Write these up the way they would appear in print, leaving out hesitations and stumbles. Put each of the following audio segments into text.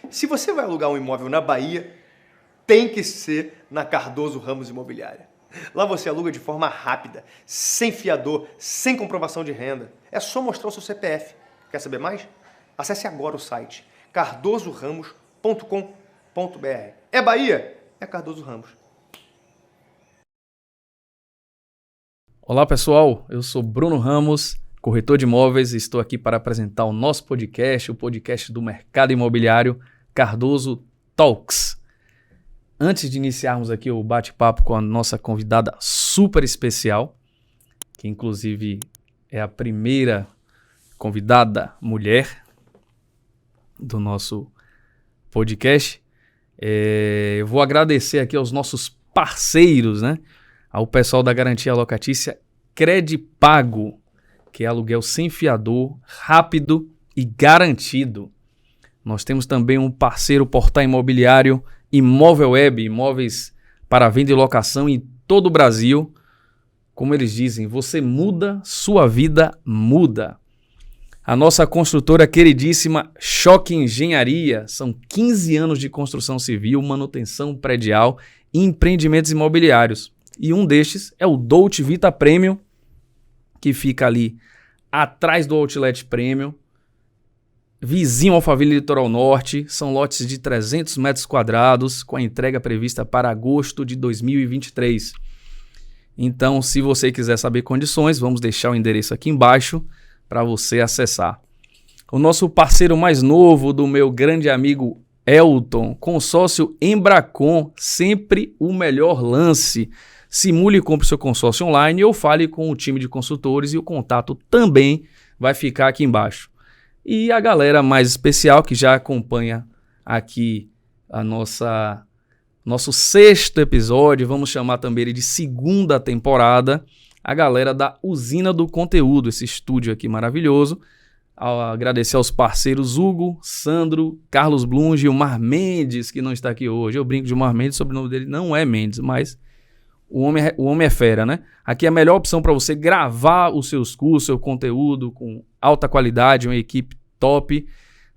Se você vai alugar um imóvel na Bahia, tem que ser na Cardoso Ramos Imobiliária. Lá você aluga de forma rápida, sem fiador, sem comprovação de renda. É só mostrar o seu CPF. Quer saber mais? Acesse agora o site cardosoramos.com.br. É Bahia? É Cardoso Ramos. Olá pessoal, eu sou Bruno Ramos, corretor de imóveis, e estou aqui para apresentar o nosso podcast, o podcast do mercado imobiliário Cardoso Talks. Antes de iniciarmos aqui o bate-papo com a nossa convidada super especial, que inclusive é a primeira convidada mulher do nosso podcast, eu vou agradecer aqui aos nossos parceiros, né? Ao pessoal da garantia locatícia Credipago, que é aluguel sem fiador, rápido e garantido. Nós temos também um parceiro portal imobiliário Imóvel Web, imóveis para venda e locação em todo o Brasil. Como eles dizem, você muda, sua vida muda. A nossa construtora queridíssima Choque Engenharia, são 15 anos de construção civil, manutenção predial e empreendimentos imobiliários. E um destes é o Dolce Vita Premium, que fica ali atrás do Outlet Premium, vizinho ao Alphaville Litoral Norte. São lotes de 300 metros quadrados, com a entrega prevista para agosto de 2023. Então, se você quiser saber condições, vamos deixar o endereço aqui embaixo para você acessar. O nosso parceiro mais novo, do meu grande amigo Elton, consórcio Embracon, sempre o melhor lance. Simule e compre seu consórcio online ou fale com o time de consultores, e o contato também vai ficar aqui embaixo. E a galera mais especial que já acompanha aqui a nosso 6º episódio, vamos chamar também ele de 2ª temporada, a galera da Usina do Conteúdo, esse estúdio aqui maravilhoso. Agradecer aos parceiros Hugo, Sandro, Carlos Blum, Gilmar Mendes, que não está aqui hoje. Eu brinco de Gilmar Mendes, o sobrenome dele não é Mendes, mas o homem é fera, né? Aqui é a melhor opção para você gravar os seus cursos, seu conteúdo com alta qualidade, uma equipe top.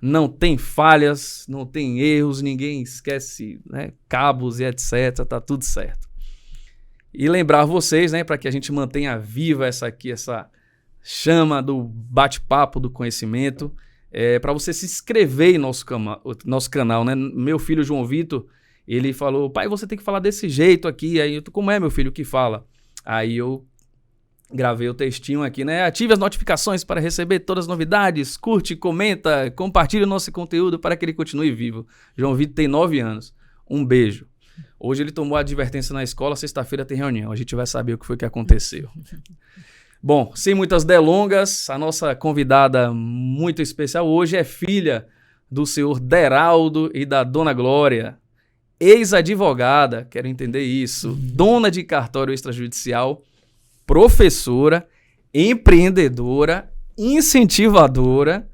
Não tem falhas, não tem erros, ninguém esquece, né, cabos e etc. Tá tudo certo. E lembrar vocês, né, para que a gente mantenha viva essa chama do bate-papo, do conhecimento, para você se inscrever em nosso canal, né? Meu filho João Vitor, ele falou: pai, você tem que falar desse jeito aqui. Aí eu, como é, meu filho, que fala? Aí eu gravei o textinho aqui, né? Ative as notificações para receber todas as novidades, curte, comenta, compartilhe o nosso conteúdo para que ele continue vivo. João Vitor tem 9 anos. Um beijo. Hoje ele tomou a advertência na escola, sexta-feira tem reunião. A gente vai saber o que foi que aconteceu. Bom, sem muitas delongas, a nossa convidada muito especial hoje é filha do senhor Deraldo e da dona Glória. Ex-advogada, quero entender isso, dona de cartório extrajudicial, professora, empreendedora, incentivadora.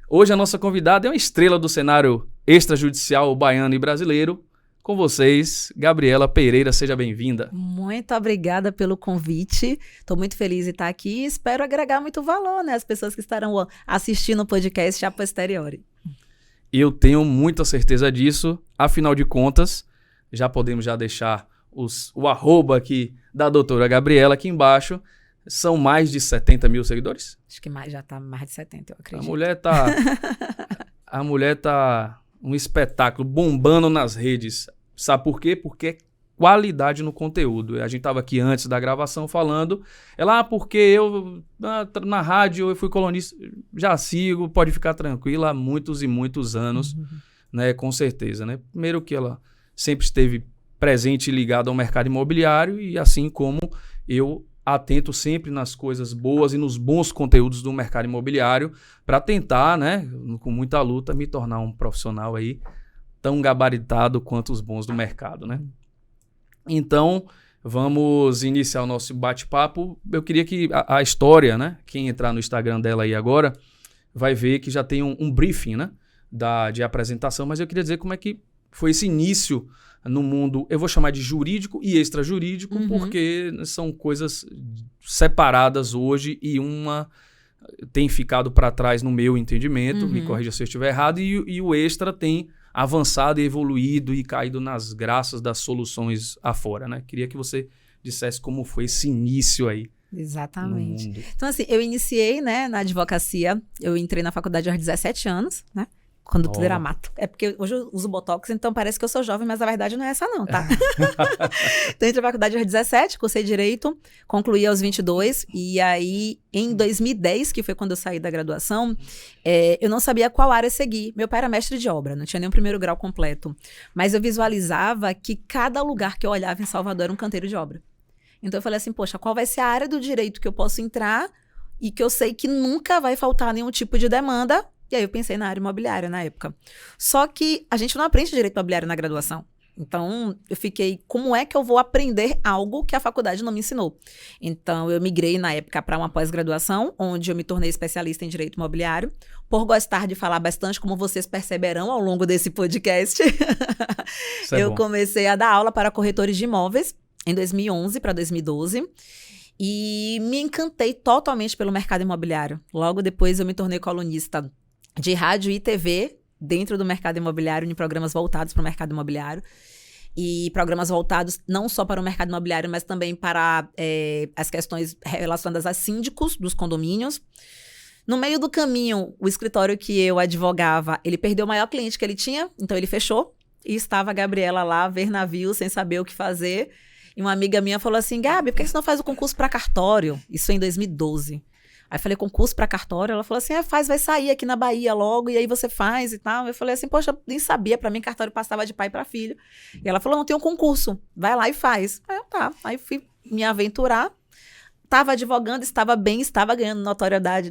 Hoje a nossa convidada é uma estrela do cenário extrajudicial baiano e brasileiro. Com vocês, Gabriela Pereira, seja bem-vinda. Muito obrigada pelo convite. Estou muito feliz de estar aqui e espero agregar muito valor, né, às pessoas que estarão assistindo o podcast a posteriori. Eu tenho muita certeza disso. Afinal de contas, já podemos deixar o arroba aqui da doutora Gabriela aqui embaixo. São mais de 70 mil seguidores? Acho que já está mais de 70, eu acredito. A mulher tá um espetáculo, bombando nas redes. Sabe por quê? Porque é qualidade no conteúdo. A gente estava aqui antes da gravação falando, porque eu na rádio eu fui colunista, já sigo, pode ficar tranquila, há muitos e muitos anos, né, com certeza, né? Primeiro que ela sempre esteve presente e ligada ao mercado imobiliário, e assim como eu atento sempre nas coisas boas e nos bons conteúdos do mercado imobiliário para tentar, né, com muita luta, me tornar um profissional aí tão gabaritado quanto os bons do mercado, né? Então, vamos iniciar o nosso bate-papo. Eu queria que a história, né? Quem entrar no Instagram dela aí agora vai ver que já tem um briefing, né? De apresentação, mas eu queria dizer como é que foi esse início no mundo, eu vou chamar de jurídico e extrajurídico, porque são coisas separadas hoje e uma tem ficado para trás no meu entendimento, me corrija se eu estiver errado, e o extra tem avançado e evoluído e caído nas graças das soluções afora, né? Queria que você dissesse como foi esse início aí Exatamente. no mundo. Então, assim, eu iniciei, né, na advocacia, eu entrei na faculdade aos 17 anos, né? Quando tudo era mato. É porque hoje eu uso Botox, então parece que eu sou jovem, mas a verdade não é essa não, tá? Então, entrei na faculdade aos 17, cursei Direito, concluí aos 22, e aí, em 2010, que foi quando eu saí da graduação, eu não sabia qual área seguir. Meu pai era mestre de obra, não tinha nem o primeiro grau completo, mas eu visualizava que cada lugar que eu olhava em Salvador era um canteiro de obra. Então, eu falei assim, poxa, qual vai ser a área do direito que eu posso entrar e que eu sei que nunca vai faltar nenhum tipo de demanda? E aí eu pensei na área imobiliária na época. Só que a gente não aprende direito imobiliário na graduação. Então, eu fiquei, como é que eu vou aprender algo que a faculdade não me ensinou? Então, eu migrei na época para uma pós-graduação, onde eu me tornei especialista em direito imobiliário. Por gostar de falar bastante, como vocês perceberão ao longo desse podcast, eu comecei a dar aula para corretores de imóveis em 2011 para 2012. E me encantei totalmente pelo mercado imobiliário. Logo depois, eu me tornei colunista de rádio e TV dentro do mercado imobiliário, em programas voltados para o mercado imobiliário. E programas voltados não só para o mercado imobiliário, mas também para as questões relacionadas a síndicos dos condomínios. No meio do caminho, o escritório que eu advogava, ele perdeu o maior cliente que ele tinha, então ele fechou. E estava a Gabriela lá, a ver navio, sem saber o que fazer. E uma amiga minha falou assim, Gabi, por que você não faz o concurso para cartório? Isso em 2012. Aí eu falei, concurso para cartório? Ela falou assim, faz, vai sair aqui na Bahia logo, e aí você faz e tal. Eu falei assim, poxa, nem sabia, para mim cartório passava de pai para filho. E ela falou, não, tem um concurso, vai lá e faz. Aí eu, tá, aí fui me aventurar. Estava advogando, estava bem, estava ganhando notoriedade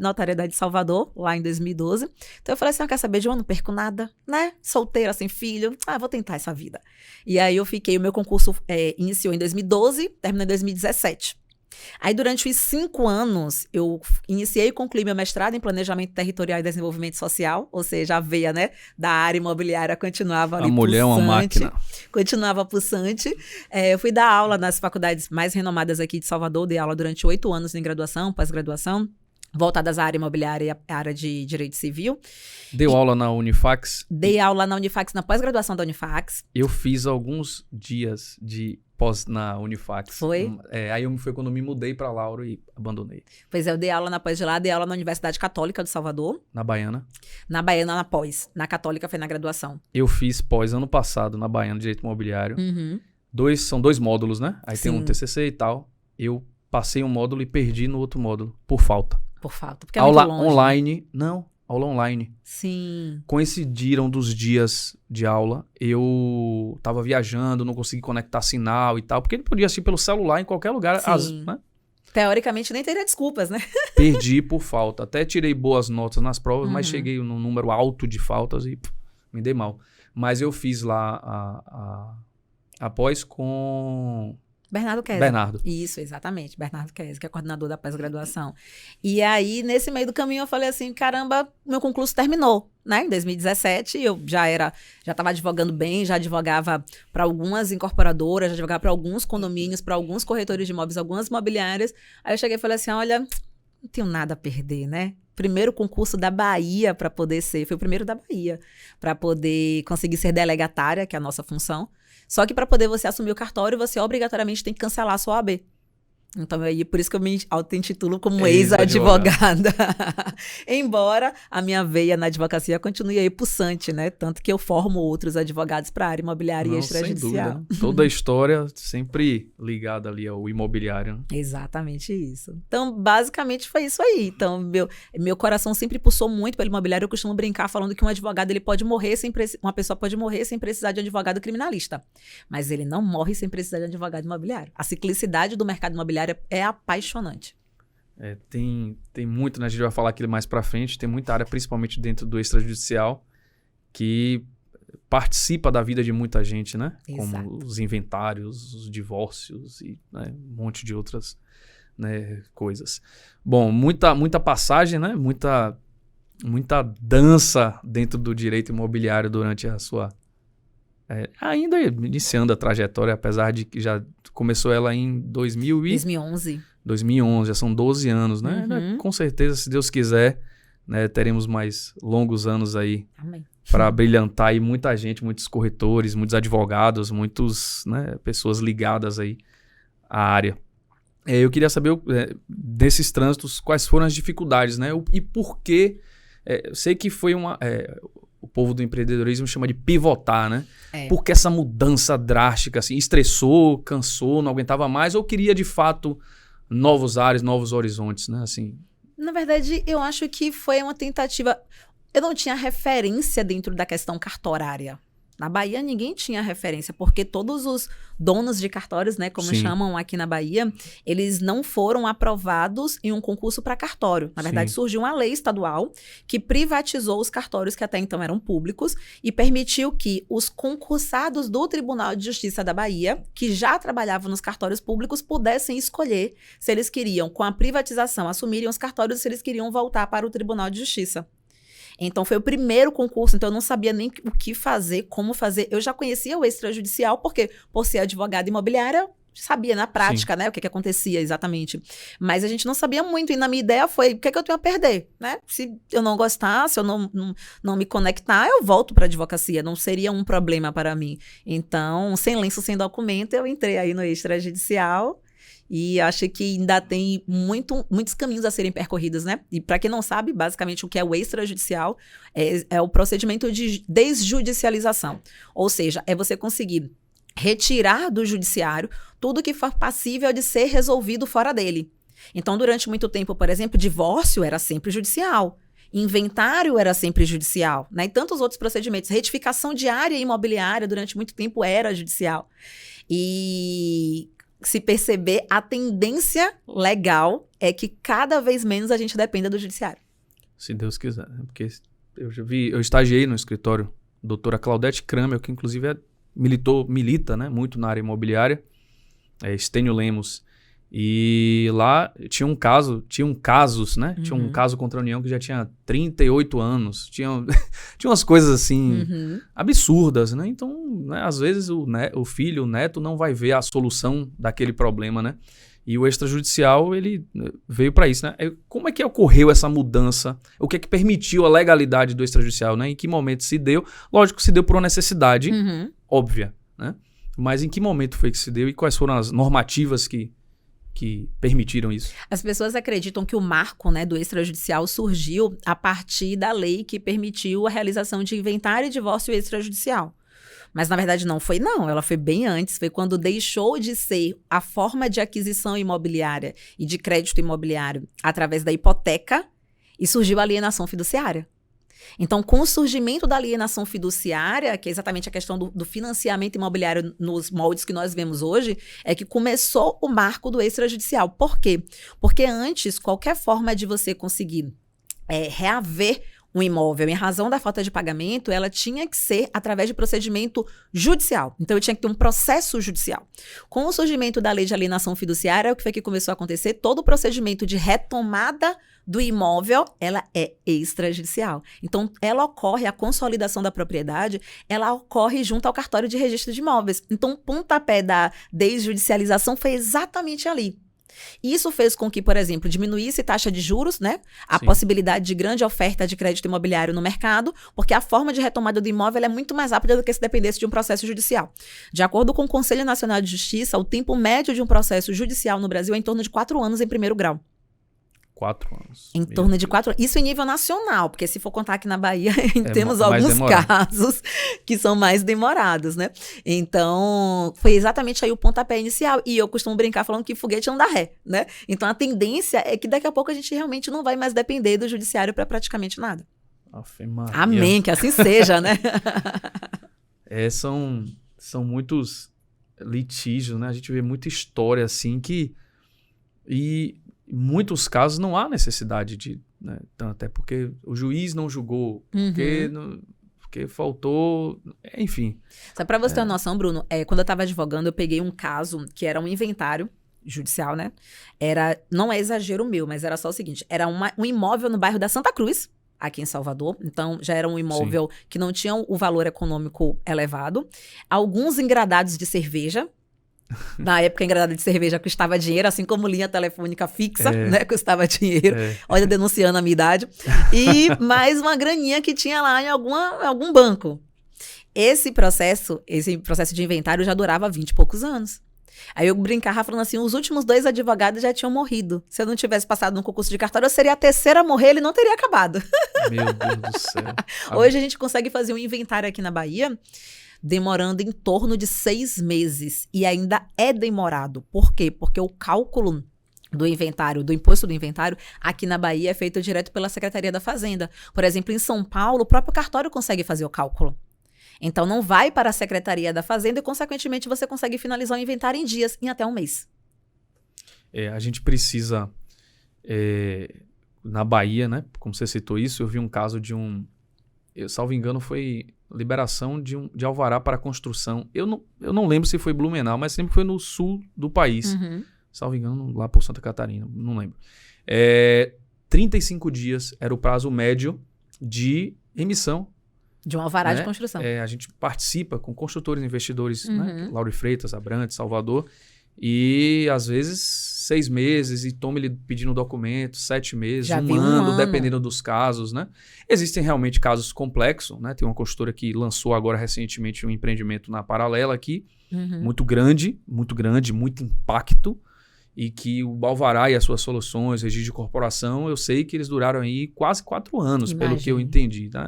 de Salvador, lá em 2012. Então eu falei assim, quer saber de eu não perco nada, né? Solteira, sem filho, vou tentar essa vida. E aí eu fiquei, o meu concurso iniciou em 2012, terminou em 2017. Aí, durante os 5 anos, eu iniciei e concluí meu mestrado em Planejamento Territorial e Desenvolvimento Social, ou seja, a veia, né, da área imobiliária continuava ali pulsante. A mulher é uma máquina. Continuava pulsante. Eu fui dar aula nas faculdades mais renomadas aqui de Salvador, dei aula durante 8 anos em graduação, pós-graduação, voltadas à área imobiliária e à área de direito civil. Deu aula na Unifax? Dei aula na Unifax, na pós-graduação da Unifax. Eu fiz alguns dias de na Unifax. Foi? Aí foi quando eu me mudei para Lauro e abandonei. Pois é, eu dei aula na pós de lá, dei aula na Universidade Católica de Salvador. Na Baiana? Na Baiana, na pós. Na Católica foi na graduação. Eu fiz pós ano passado na Baiana, Direito Imobiliário. Uhum. São 2 módulos, né? Aí Sim. tem um TCC e tal. Eu passei um módulo e perdi no outro módulo, por falta. Por falta, porque é aula muito longe. Online, não. Aula online. Sim. Coincidiram dos dias de aula. Eu tava viajando, não consegui conectar sinal e tal. Porque ele podia assistir pelo celular em qualquer lugar. Né? Teoricamente nem teria desculpas, né? Perdi por falta. Até tirei boas notas nas provas, mas cheguei num número alto de faltas e me dei mal. Mas eu fiz lá após com... Bernardo Kessler. Bernardo. Isso, exatamente. Bernardo Kessler, que é coordenador da pós-graduação. E aí, nesse meio do caminho, eu falei assim, caramba, meu concurso terminou, né? Em 2017, eu já estava advogando bem, já advogava para algumas incorporadoras, já advogava para alguns condomínios, para alguns corretores de imóveis, algumas imobiliárias. Aí eu cheguei e falei assim, olha, não tenho nada a perder, né? Primeiro concurso da Bahia para poder ser, foi o primeiro da Bahia, para poder conseguir ser delegatária, que é a nossa função. Só que para poder você assumir o cartório, você obrigatoriamente tem que cancelar a sua OAB. Então, por isso que eu me auto-intitulo como ex-advogada. Embora a minha veia na advocacia continue aí pulsante, né? Tanto que eu formo outros advogados para a área imobiliária e extrajudicial. Sem dúvida. Toda a história sempre ligada ali ao imobiliário. Né? Exatamente isso. Então, basicamente foi isso aí. Então, meu coração sempre pulsou muito pelo imobiliário. Eu costumo brincar falando que um advogado ele pode morrer uma pessoa pode morrer sem precisar de um advogado criminalista. Mas ele não morre sem precisar de um advogado imobiliário. A ciclicidade do mercado imobiliário é apaixonante. Tem muito, né? A gente vai falar aqui mais pra frente, tem muita área, principalmente dentro do extrajudicial, que participa da vida de muita gente, né? Exato. Como os inventários, os divórcios e um monte de outras, né, coisas. Bom, muita passagem, né? Muita dança dentro do direito imobiliário durante a sua... ainda iniciando a trajetória, apesar de que já começou ela em 2011, já são 12 anos, né? Uhum. Com certeza, se Deus quiser, né, teremos mais longos anos aí. Amém. para brilhantar aí muita gente, muitos corretores, muitos advogados, muitos, né, pessoas ligadas aí à área. Eu queria saber, desses trânsitos, quais foram as dificuldades, né? E por que... eu sei que foi o povo do empreendedorismo chama de pivotar, né? Por que essa mudança drástica, assim, estressou, cansou, não aguentava mais, ou queria, de fato, novos ares, novos horizontes, né? Assim... Na verdade, eu acho que foi uma tentativa... Eu não tinha referência dentro da questão cartorária. Na Bahia, ninguém tinha referência, porque todos os donos de cartórios, né, como chamam aqui na Bahia, eles não foram aprovados em um concurso para cartório. Na verdade, surgiu uma lei estadual que privatizou os cartórios que até então eram públicos e permitiu que os concursados do Tribunal de Justiça da Bahia, que já trabalhavam nos cartórios públicos, pudessem escolher se eles queriam, com a privatização, assumirem os cartórios, se eles queriam voltar para o Tribunal de Justiça. Então, foi o primeiro concurso, então eu não sabia nem o que fazer, como fazer. Eu já conhecia o extrajudicial, porque, por ser advogada imobiliária, sabia na prática, né, o que acontecia exatamente. Mas a gente não sabia muito, e na minha ideia foi, o que eu tenho a perder, né? Se eu não gostar, se eu não me conectar, eu volto para a advocacia, não seria um problema para mim. Então, sem lenço, sem documento, eu entrei aí no extrajudicial. E acho que ainda tem muitos caminhos a serem percorridos, né? E para quem não sabe, basicamente o que é o extrajudicial é o procedimento de desjudicialização. Ou seja, é você conseguir retirar do judiciário tudo que for passível de ser resolvido fora dele. Então, durante muito tempo, por exemplo, divórcio era sempre judicial. Inventário era sempre judicial, né? E tantos outros procedimentos. Retificação de área imobiliária durante muito tempo era judicial. E... se perceber, a tendência legal é que cada vez menos a gente dependa do judiciário. Se Deus quiser. Porque eu estagiei no escritório doutora Claudete Kramer, que inclusive milita, né, muito na área imobiliária, Estênio Lemos. E lá tinham casos, né? Tinha um caso contra a União que já tinha 38 anos. Tinha umas coisas assim absurdas, né? Então, né, às vezes o filho, o neto não vai ver a solução daquele problema, né? E o extrajudicial, ele veio para isso, né? Como é que ocorreu essa mudança? O que é que permitiu a legalidade do extrajudicial, né? Em que momento se deu? Lógico que se deu por uma necessidade óbvia, né? Mas em que momento foi que se deu e quais foram as normativas que permitiram isso? As pessoas acreditam que o marco, né, do extrajudicial surgiu a partir da lei que permitiu a realização de inventário e divórcio extrajudicial. Mas, na verdade, não foi não. Ela foi bem antes. Foi quando deixou de ser a forma de aquisição imobiliária e de crédito imobiliário através da hipoteca e surgiu a alienação fiduciária. Então, com o surgimento da alienação fiduciária, que é exatamente a questão do financiamento imobiliário nos moldes que nós vemos hoje, é que começou o marco do extrajudicial. Por quê? Porque antes, qualquer forma de você conseguir reaver um imóvel em razão da falta de pagamento, ela tinha que ser através de procedimento judicial. Então, eu tinha que ter um processo judicial. Com o surgimento da lei de alienação fiduciária, o que foi que começou a acontecer? Todo o procedimento de retomada do imóvel, ela é extrajudicial. Então, ela ocorre, a consolidação da propriedade, ela ocorre junto ao cartório de registro de imóveis. Então, o pontapé da desjudicialização foi exatamente ali. Isso fez com que, por exemplo, diminuísse taxa de juros, né? A possibilidade de grande oferta de crédito imobiliário no mercado, porque a forma de retomada do imóvel é muito mais rápida do que se dependesse de um processo judicial. De acordo com o Conselho Nacional de Justiça, o tempo médio de um processo judicial no Brasil é em torno de 4 anos em primeiro grau. 4 anos. Em torno de 4 anos. Isso em nível nacional, porque se for contar aqui na Bahia, temos alguns casos que são mais demorados, né? Então, foi exatamente aí o pontapé inicial. E eu costumo brincar falando que foguete não dá ré, né? Então, a tendência é que daqui a pouco a gente realmente não vai mais depender do judiciário para praticamente nada. Amém, que assim seja, né? São muitos litígios, né? A gente vê muita história assim que... E em muitos casos não há necessidade de... Né, até porque o juiz não julgou, porque faltou... Enfim. Só para você ter uma noção, Bruno, quando eu estava advogando, eu peguei um caso que era um inventário judicial, né? Não é exagero meu, mas era só o seguinte. Era um imóvel no bairro da Santa Cruz, aqui em Salvador. Então, já era um imóvel que não tinha o valor econômico elevado. Alguns engradados de cerveja. Na época, a engradada de cerveja custava dinheiro, assim como linha telefônica fixa, né? Custava dinheiro. Olha, denunciando a minha idade. E mais uma graninha que tinha lá em algum banco. Esse processo de inventário já durava 20 e poucos anos. Aí eu brincava falando assim, os últimos 2 advogados já tinham morrido. Se eu não tivesse passado no concurso de cartório, eu seria a terceira a morrer, ele não teria acabado. Meu Deus do céu. Hoje a gente consegue fazer um inventário aqui na Bahia, demorando em torno de 6 meses. E ainda é demorado. Por quê? Porque o cálculo do inventário, do imposto do inventário, aqui na Bahia é feito direto pela Secretaria da Fazenda. Por exemplo, em São Paulo, o próprio cartório consegue fazer o cálculo. Então, não vai para a Secretaria da Fazenda e, consequentemente, você consegue finalizar o inventário em dias, em até um mês. A gente precisa, na Bahia, né? Como você citou isso, eu vi um caso de salvo engano, foi liberação de alvará para construção. Eu não lembro se foi Blumenau, mas sempre foi no sul do país. Salvo engano, lá por Santa Catarina, não lembro. 35 dias era o prazo médio de emissão. De um alvará de construção. A gente participa com construtores e investidores, né? Lauro Freitas, Abrantes, Salvador, e às vezes 6 meses, e toma ele pedindo documento, 7 meses, um ano, dependendo dos casos, né? Existem realmente casos complexos, né? Tem uma construtora que lançou agora recentemente um empreendimento na Paralela aqui, muito grande, muito impacto, e que o alvará e as suas soluções, registro de corporação, eu sei que eles duraram aí quase 4 anos, pelo que eu entendi, né?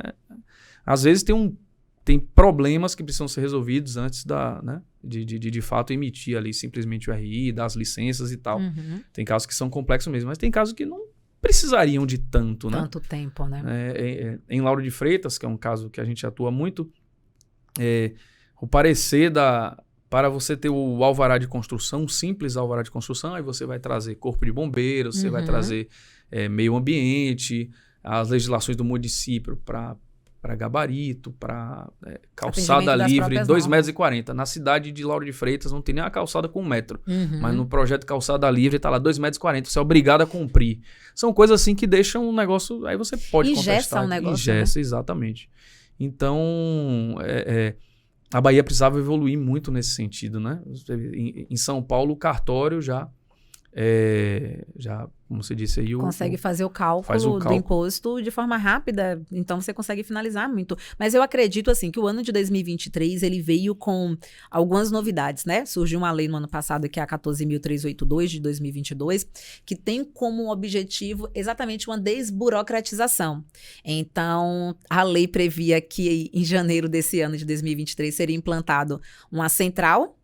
Às vezes tem problemas que precisam ser resolvidos antes de fato emitir ali simplesmente o RI, dar as licenças e tal. Tem casos que são complexos mesmo, mas tem casos que não precisariam de tanto, né? Tanto tempo, né? Em Lauro de Freitas, que é um caso que a gente atua muito, o parecer para você ter o alvará de construção, um simples alvará de construção, aí você vai trazer corpo de bombeiros, você vai trazer meio ambiente, as legislações do município para gabarito, para calçada livre, 2,40 metros. Na cidade de Lauro de Freitas não tem nem uma calçada com 1 metro. Mas no projeto Calçada Livre está lá 2,40 metros. Você é obrigado a cumprir. São coisas assim que deixam um negócio... Aí você pode contestar. Engessa o negócio, Engessa, né? Exatamente. Então, a Bahia precisava evoluir muito nesse sentido, né? Em São Paulo, o cartório já, como você disse aí... Consegue fazer o cálculo do imposto de forma rápida, então você consegue finalizar muito. Mas eu acredito, assim, que o ano de 2023, ele veio com algumas novidades, né? Surgiu uma lei no ano passado, que é a 14.382 de 2022, que tem como objetivo exatamente uma desburocratização. Então, a lei previa que em janeiro desse ano de 2023 seria implantado uma central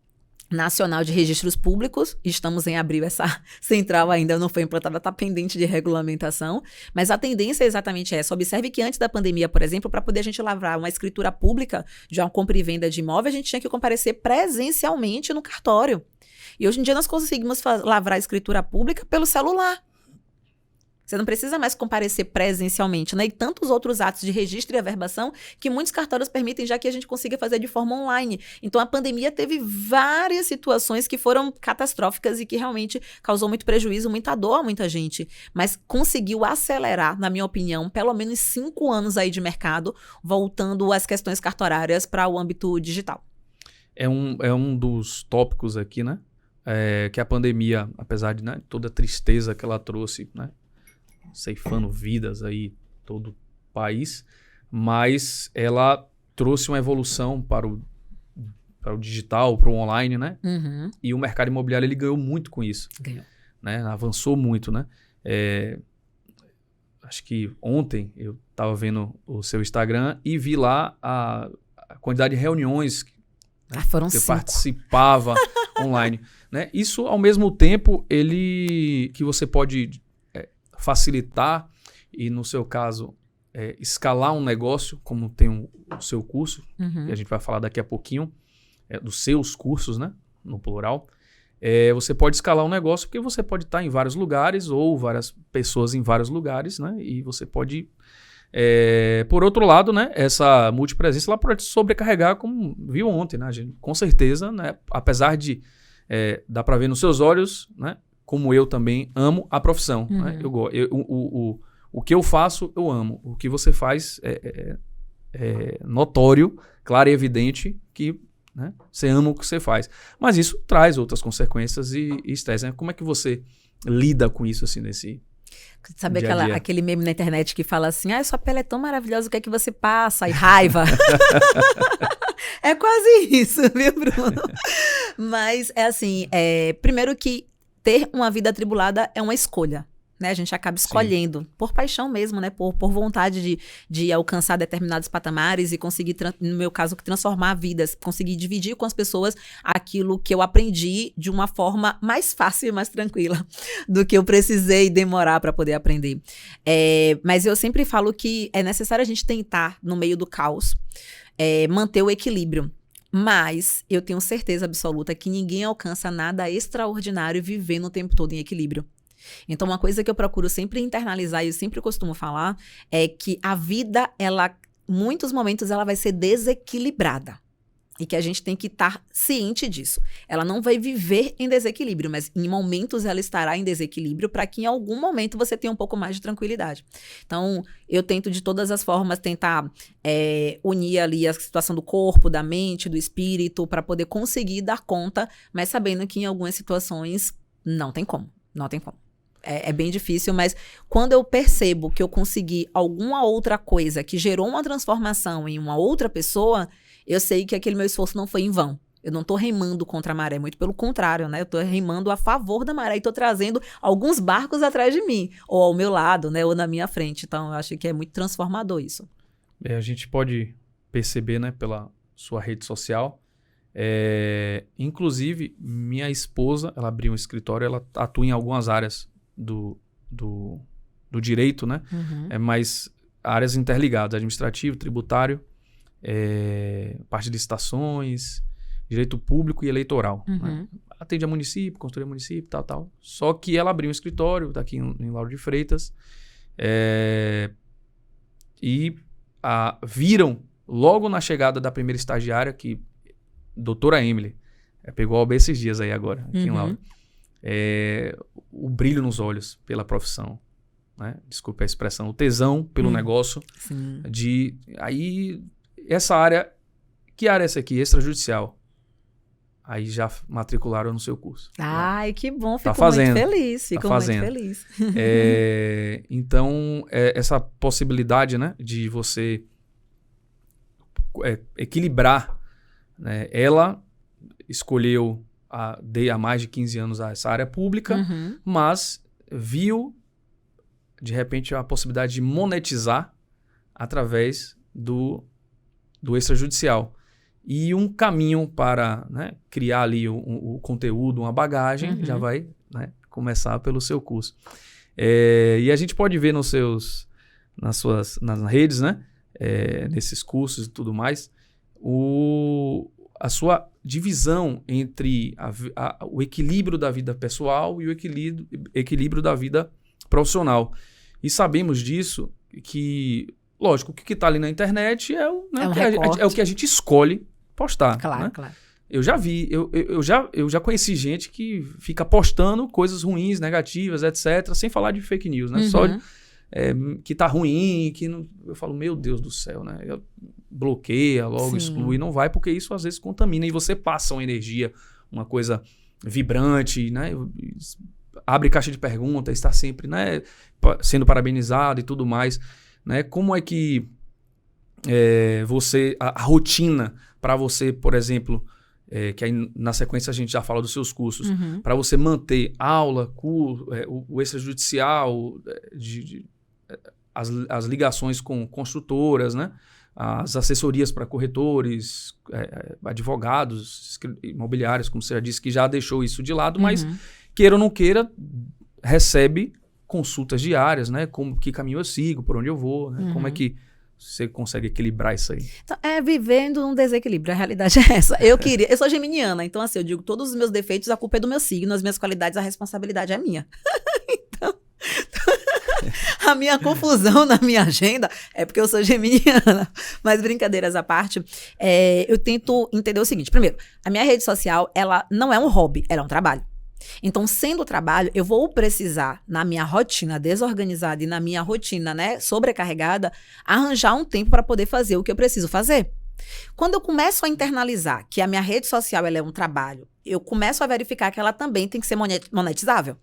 nacional de registros públicos. Estamos em abril, essa central ainda não foi implantada, está pendente de regulamentação, mas a tendência é exatamente essa. Observe que antes da pandemia, por exemplo, para poder a gente lavrar uma escritura pública de uma compra e venda de imóvel, a gente tinha que comparecer presencialmente no cartório. E hoje em dia nós conseguimos lavrar a escritura pública pelo celular. Você não precisa mais comparecer presencialmente, né? E tantos outros atos de registro e averbação que muitos cartórios permitem, já que a gente consiga fazer de forma online. Então, a pandemia teve várias situações que foram catastróficas e que realmente causou muito prejuízo, muita dor a muita gente. Mas conseguiu acelerar, na minha opinião, pelo menos 5 anos aí de mercado, voltando as questões cartorárias para o âmbito digital. É um dos tópicos aqui, né? Que a pandemia, apesar de, né, toda a tristeza que ela trouxe, né? Ceifando vidas aí todo o país, mas ela trouxe uma evolução para o digital, para o online, né? E o mercado imobiliário ele ganhou muito com isso. Ganhou. Né? Avançou muito, né? Acho que ontem eu estava vendo o seu Instagram e vi lá a quantidade de reuniões que você participava online. Né? Isso, ao mesmo tempo, que você pode facilitar e, no seu caso, escalar um negócio, como tem o seu curso, que a gente vai falar daqui a pouquinho, dos seus cursos, né? No plural. Você pode escalar um negócio porque você pode estar em vários lugares ou várias pessoas em vários lugares, né? E você pode... por outro lado, né? Essa multipresença ela pode sobrecarregar, como viu ontem, né? Gente, com certeza, né? Apesar de... dá para ver nos seus olhos, né? Como eu também amo a profissão. Né? O que eu faço, eu amo. O que você faz é notório, claro e evidente que né? Você ama o que você faz. Mas isso traz outras consequências e estresse, né? Como é que você lida com isso, assim, nesse Sabe dia a dia? aquele meme na internet que fala assim, sua pele é tão maravilhosa, o que é que você passa? E raiva. É quase isso, viu, Bruno? Mas é assim, primeiro que ter uma vida atribulada é uma escolha, né? A gente acaba escolhendo, por paixão mesmo, né? Por vontade de alcançar determinados patamares e conseguir, no meu caso, transformar vidas, conseguir dividir com as pessoas aquilo que eu aprendi de uma forma mais fácil e mais tranquila do que eu precisei demorar para poder aprender. Mas eu sempre falo que é necessário a gente tentar, no meio do caos, manter o equilíbrio. Mas eu tenho certeza absoluta que ninguém alcança nada extraordinário vivendo o tempo todo em equilíbrio. Então, uma coisa que eu procuro sempre internalizar e eu sempre costumo falar é que a vida, muitos momentos, ela vai ser desequilibrada. E que a gente tem que estar ciente disso. Ela não vai viver em desequilíbrio, mas em momentos ela estará em desequilíbrio para que em algum momento você tenha um pouco mais de tranquilidade. Então, eu tento de todas as formas tentar unir ali a situação do corpo, da mente, do espírito, para poder conseguir dar conta, mas sabendo que em algumas situações não tem como. Não tem como. É bem difícil, mas quando eu percebo que eu consegui alguma outra coisa que gerou uma transformação em uma outra pessoa, eu sei que aquele meu esforço não foi em vão. Eu não estou remando contra a maré, muito pelo contrário, né? Eu estou remando a favor da maré e estou trazendo alguns barcos atrás de mim, ou ao meu lado, né? Ou na minha frente. Então, eu acho que é muito transformador isso. A gente pode perceber, né, pela sua rede social. Inclusive, minha esposa, ela abriu um escritório, ela atua em algumas áreas do direito, né? Uhum. Mas áreas interligadas, administrativo, tributário, parte de licitações, direito público e eleitoral. Uhum. Né? Atende a município, consultoria município, tal. Só que ela abriu um escritório, tá aqui em Lauro de Freitas, e viram, logo na chegada da primeira estagiária, que doutora Emily, pegou a OAB esses dias aí agora, aqui em Lauro, o brilho nos olhos pela profissão, né? Desculpe a expressão, o tesão pelo negócio. Sim. Aí, essa área, que área é essa aqui? Extrajudicial. Aí já matricularam no seu curso. Ai, que bom, fico fazendo. muito feliz. Fico muito feliz. Então, essa possibilidade, né, de você equilibrar, né? Ela escolheu há mais de 15 anos essa área pública, mas viu, de repente, a possibilidade de monetizar através do extrajudicial. E um caminho para, né, criar ali o conteúdo, uma bagagem, já vai, né, começar pelo seu curso. E a gente pode ver nas redes, né, nesses cursos e tudo mais, a sua divisão entre o equilíbrio da vida pessoal e o equilíbrio da vida profissional. E sabemos disso que, lógico, o que está ali na internet é o que a gente escolhe postar. Claro, né? claro. Eu já vi, eu já conheci gente que fica postando coisas ruins, negativas, etc., sem falar de fake news, né? Só que tá ruim, eu falo, meu Deus do céu, né? Bloqueia logo, exclui, não vai, porque isso às vezes contamina e você passa uma energia, uma coisa vibrante, né? Abre caixa de perguntas, está sempre, né, sendo parabenizado e tudo mais, né? Como é que a rotina para você, por exemplo, que aí na sequência a gente já fala dos seus cursos, para você manter aula, o extrajudicial, as ligações com construtoras, né? As assessorias para corretores, advogados, imobiliários, como você já disse, que já deixou isso de lado, mas queira ou não queira, recebe consultas diárias, né? Que caminho eu sigo, por onde eu vou, né? Como é que você consegue equilibrar isso aí? Então, vivendo um desequilíbrio, a realidade é essa. Eu sou geminiana, então assim, eu digo, todos os meus defeitos, a culpa é do meu signo, as minhas qualidades, a responsabilidade é minha. Então, a minha confusão na minha agenda é porque eu sou geminiana. Mas brincadeiras à parte, eu tento entender o seguinte. Primeiro, a minha rede social, ela não é um hobby, ela é um trabalho. Então, sendo trabalho, eu vou precisar, na minha rotina desorganizada e na minha rotina, né, sobrecarregada, arranjar um tempo para poder fazer o que eu preciso fazer. Quando eu começo a internalizar que a minha rede social ela é um trabalho, eu começo a verificar que ela também tem que ser monetizável.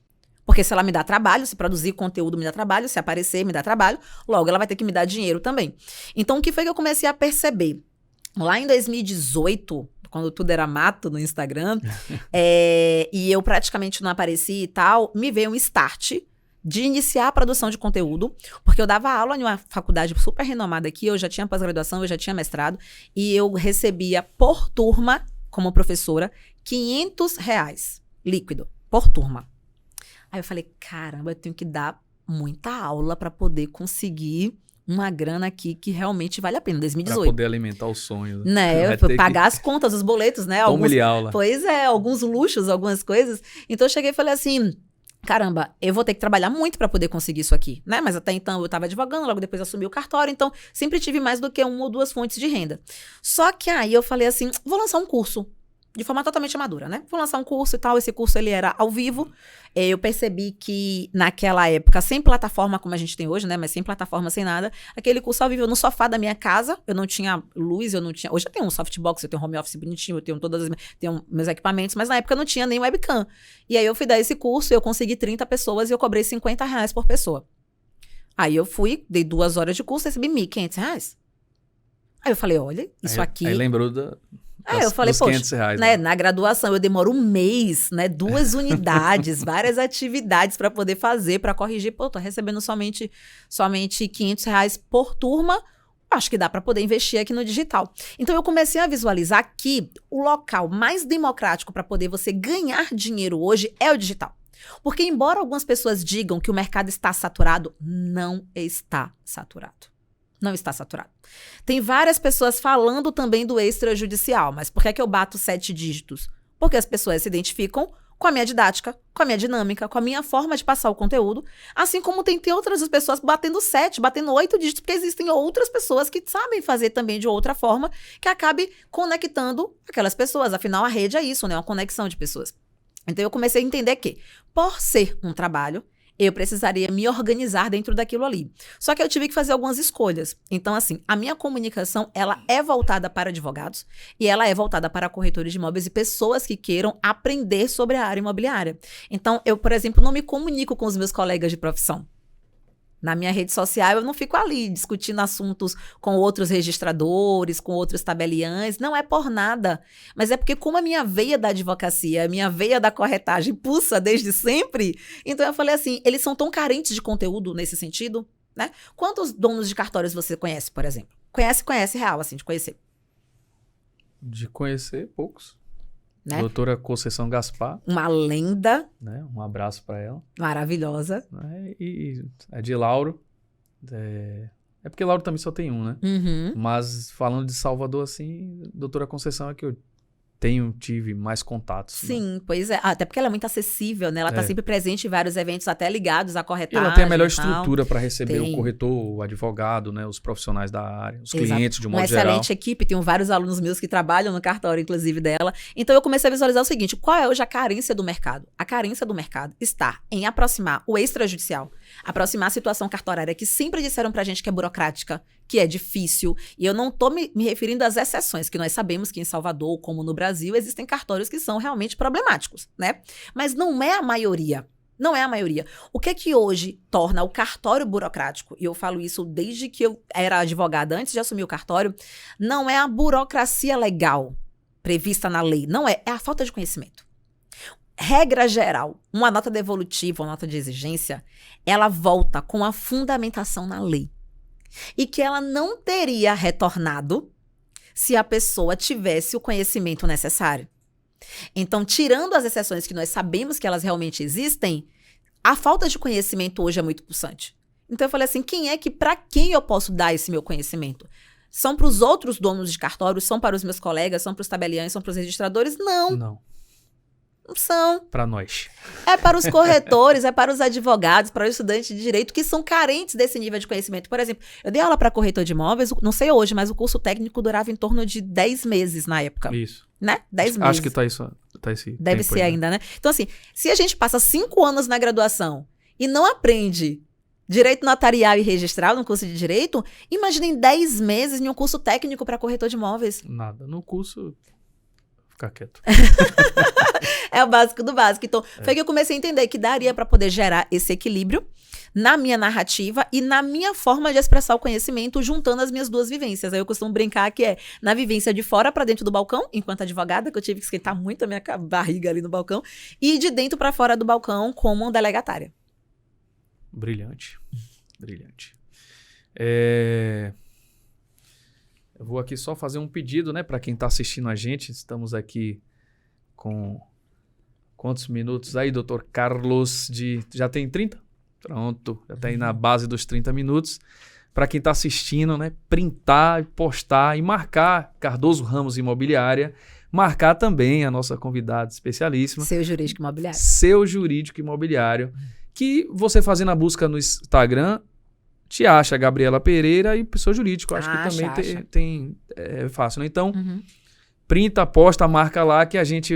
Porque se ela me dá trabalho, se produzir conteúdo me dá trabalho, se aparecer me dá trabalho, logo ela vai ter que me dar dinheiro também. Então, o que foi que eu comecei a perceber? Lá em 2018, quando tudo era mato no Instagram, e eu praticamente não apareci e tal, me veio um start de iniciar a produção de conteúdo, porque eu dava aula em uma faculdade super renomada aqui, eu já tinha pós-graduação, eu já tinha mestrado, e eu recebia por turma, como professora, R$500 líquido, por turma. Aí eu falei, caramba, eu tenho que dar muita aula para poder conseguir uma grana aqui que realmente vale a pena, 2018. Pra poder alimentar o sonho. Né, pagar as contas, os boletos, né? Tome-lhe aula. Pois é, alguns luxos, algumas coisas. Então eu cheguei e falei assim, caramba, eu vou ter que trabalhar muito para poder conseguir isso aqui, né? Mas até então eu estava advogando, logo depois assumi o cartório, então sempre tive mais do que 1 ou 2 fontes de renda. Só que aí eu falei assim, vou lançar um curso. De forma totalmente madura, né? Vou lançar um curso e tal, esse curso ele era ao vivo. Eu percebi que naquela época, sem plataforma como a gente tem hoje, né? Mas sem plataforma, sem nada, aquele curso ao vivo no sofá da minha casa, eu não tinha luz, eu não tinha... Hoje eu tenho um softbox, eu tenho um home office bonitinho, eu tenho tenho meus equipamentos, mas na época eu não tinha nem webcam. E aí eu fui dar esse curso, eu consegui 30 pessoas e eu cobrei R$50 por pessoa. Aí eu fui, dei 2 horas de curso, recebi R$1.500. Aí eu falei, olha, isso aqui... Aí lembrou eu falei, poxa, R$500, né, na graduação eu demoro 1 mês, né, 2 unidades, várias atividades para poder fazer, para corrigir. Pô, tô recebendo somente R$500 por turma, acho que dá para poder investir aqui no digital. Então eu comecei a visualizar que o local mais democrático para poder você ganhar dinheiro hoje é o digital. Porque embora algumas pessoas digam que o mercado está saturado, não está saturado. Não está saturado. Tem várias pessoas falando também do extrajudicial, mas por que é que eu bato 7 dígitos? Porque as pessoas se identificam com a minha didática, com a minha dinâmica, com a minha forma de passar o conteúdo, assim como tem outras pessoas batendo 7, batendo 8 dígitos, porque existem outras pessoas que sabem fazer também de outra forma, que acabe conectando aquelas pessoas. Afinal, a rede é isso, né? Uma conexão de pessoas. Então eu comecei a entender que, por ser um trabalho, eu precisaria me organizar dentro daquilo ali. Só que eu tive que fazer algumas escolhas. Então, assim, a minha comunicação, ela é voltada para advogados e ela é voltada para corretores de imóveis e pessoas que queiram aprender sobre a área imobiliária. Então, eu, por exemplo, não me comunico com os meus colegas de profissão. Na minha rede social, eu não fico ali discutindo assuntos com outros registradores, com outros tabeliães. Não é por nada. Mas é porque como a minha veia da advocacia, a minha veia da corretagem pulsa desde sempre, então eu falei assim, eles são tão carentes de conteúdo nesse sentido, né? Quantos donos de cartórios você conhece, por exemplo? Conhece real, assim, de conhecer. De conhecer, poucos. Né? Doutora Conceição Gaspar. Uma lenda. Né? Um abraço para ela. Maravilhosa. Né? E é de Lauro. É porque Lauro também só tem um, né? Uhum. Mas falando de Salvador, assim, doutora Conceição é que eu tive mais contatos. Sim, né? Pois é. Até porque ela é muito acessível, né? Ela tá sempre presente em vários eventos, até ligados à corretagem. E ela tem a melhor estrutura para receber o corretor, o advogado, né? Os profissionais da área, os clientes de um modo geral. Uma excelente equipe, tenho vários alunos meus que trabalham no cartório, inclusive dela. Então eu comecei a visualizar o seguinte, qual é hoje a carência do mercado? A carência do mercado está em aproximar o extrajudicial, aproximar a situação cartorária que sempre disseram pra gente que é burocrática, que é difícil, e eu não tô me referindo às exceções, que nós sabemos que em Salvador, como no Brasil, existem cartórios que são realmente problemáticos, né? Mas não é a maioria. Não é a maioria. O que é que hoje torna o cartório burocrático? E eu falo isso desde que eu era advogada, antes de assumir o cartório, não é a burocracia legal prevista na lei, não é, é a falta de conhecimento. Regra geral, uma nota devolutiva, uma nota de exigência, ela volta com a fundamentação na lei. E que ela não teria retornado se a pessoa tivesse o conhecimento necessário. Então, tirando as exceções que nós sabemos que elas realmente existem, a falta de conhecimento hoje é muito pulsante. Então, eu falei assim, para quem eu posso dar esse meu conhecimento? São para os outros donos de cartório? São para os meus colegas? São para os tabeliães? São para os registradores? Não. Não são. Para nós. É para os corretores, é para os advogados, para os estudantes de direito que são carentes desse nível de conhecimento. Por exemplo, eu dei aula para corretor de imóveis, não sei hoje, mas o curso técnico durava em torno de 10 meses na época. Isso. Né? 10 meses. Acho que tá esse Deve ser ainda, né? Então, assim, se a gente passa 5 anos na graduação e não aprende Direito notarial e registral no curso de Direito, imaginem 10 meses em um curso técnico para corretor de imóveis. Nada. No curso, ficar quieto. É o básico do básico. Então, foi que eu comecei a entender que daria para poder gerar esse equilíbrio na minha narrativa e na minha forma de expressar o conhecimento, juntando as minhas duas vivências. Aí eu costumo brincar que é na vivência de fora para dentro do balcão, enquanto advogada, que eu tive que esquentar muito a minha barriga ali no balcão, e de dentro para fora do balcão como delegatária. Brilhante. Brilhante. Eu vou aqui só fazer um pedido, né, para quem está assistindo a gente. Estamos aqui com quantos minutos aí, doutor Carlos? Já tem 30? Pronto, já está aí na base dos 30 minutos. Para quem está assistindo, né, printar, postar e marcar Cardoso Ramos Imobiliária. Marcar também a nossa convidada especialíssima. Seu jurídico imobiliário. Seu jurídico imobiliário. Que você fazendo a busca no Instagram, te acha Gabriela Pereira e seu jurídico. Acho que também é fácil, né? Então, printa, posta, marca lá que a gente,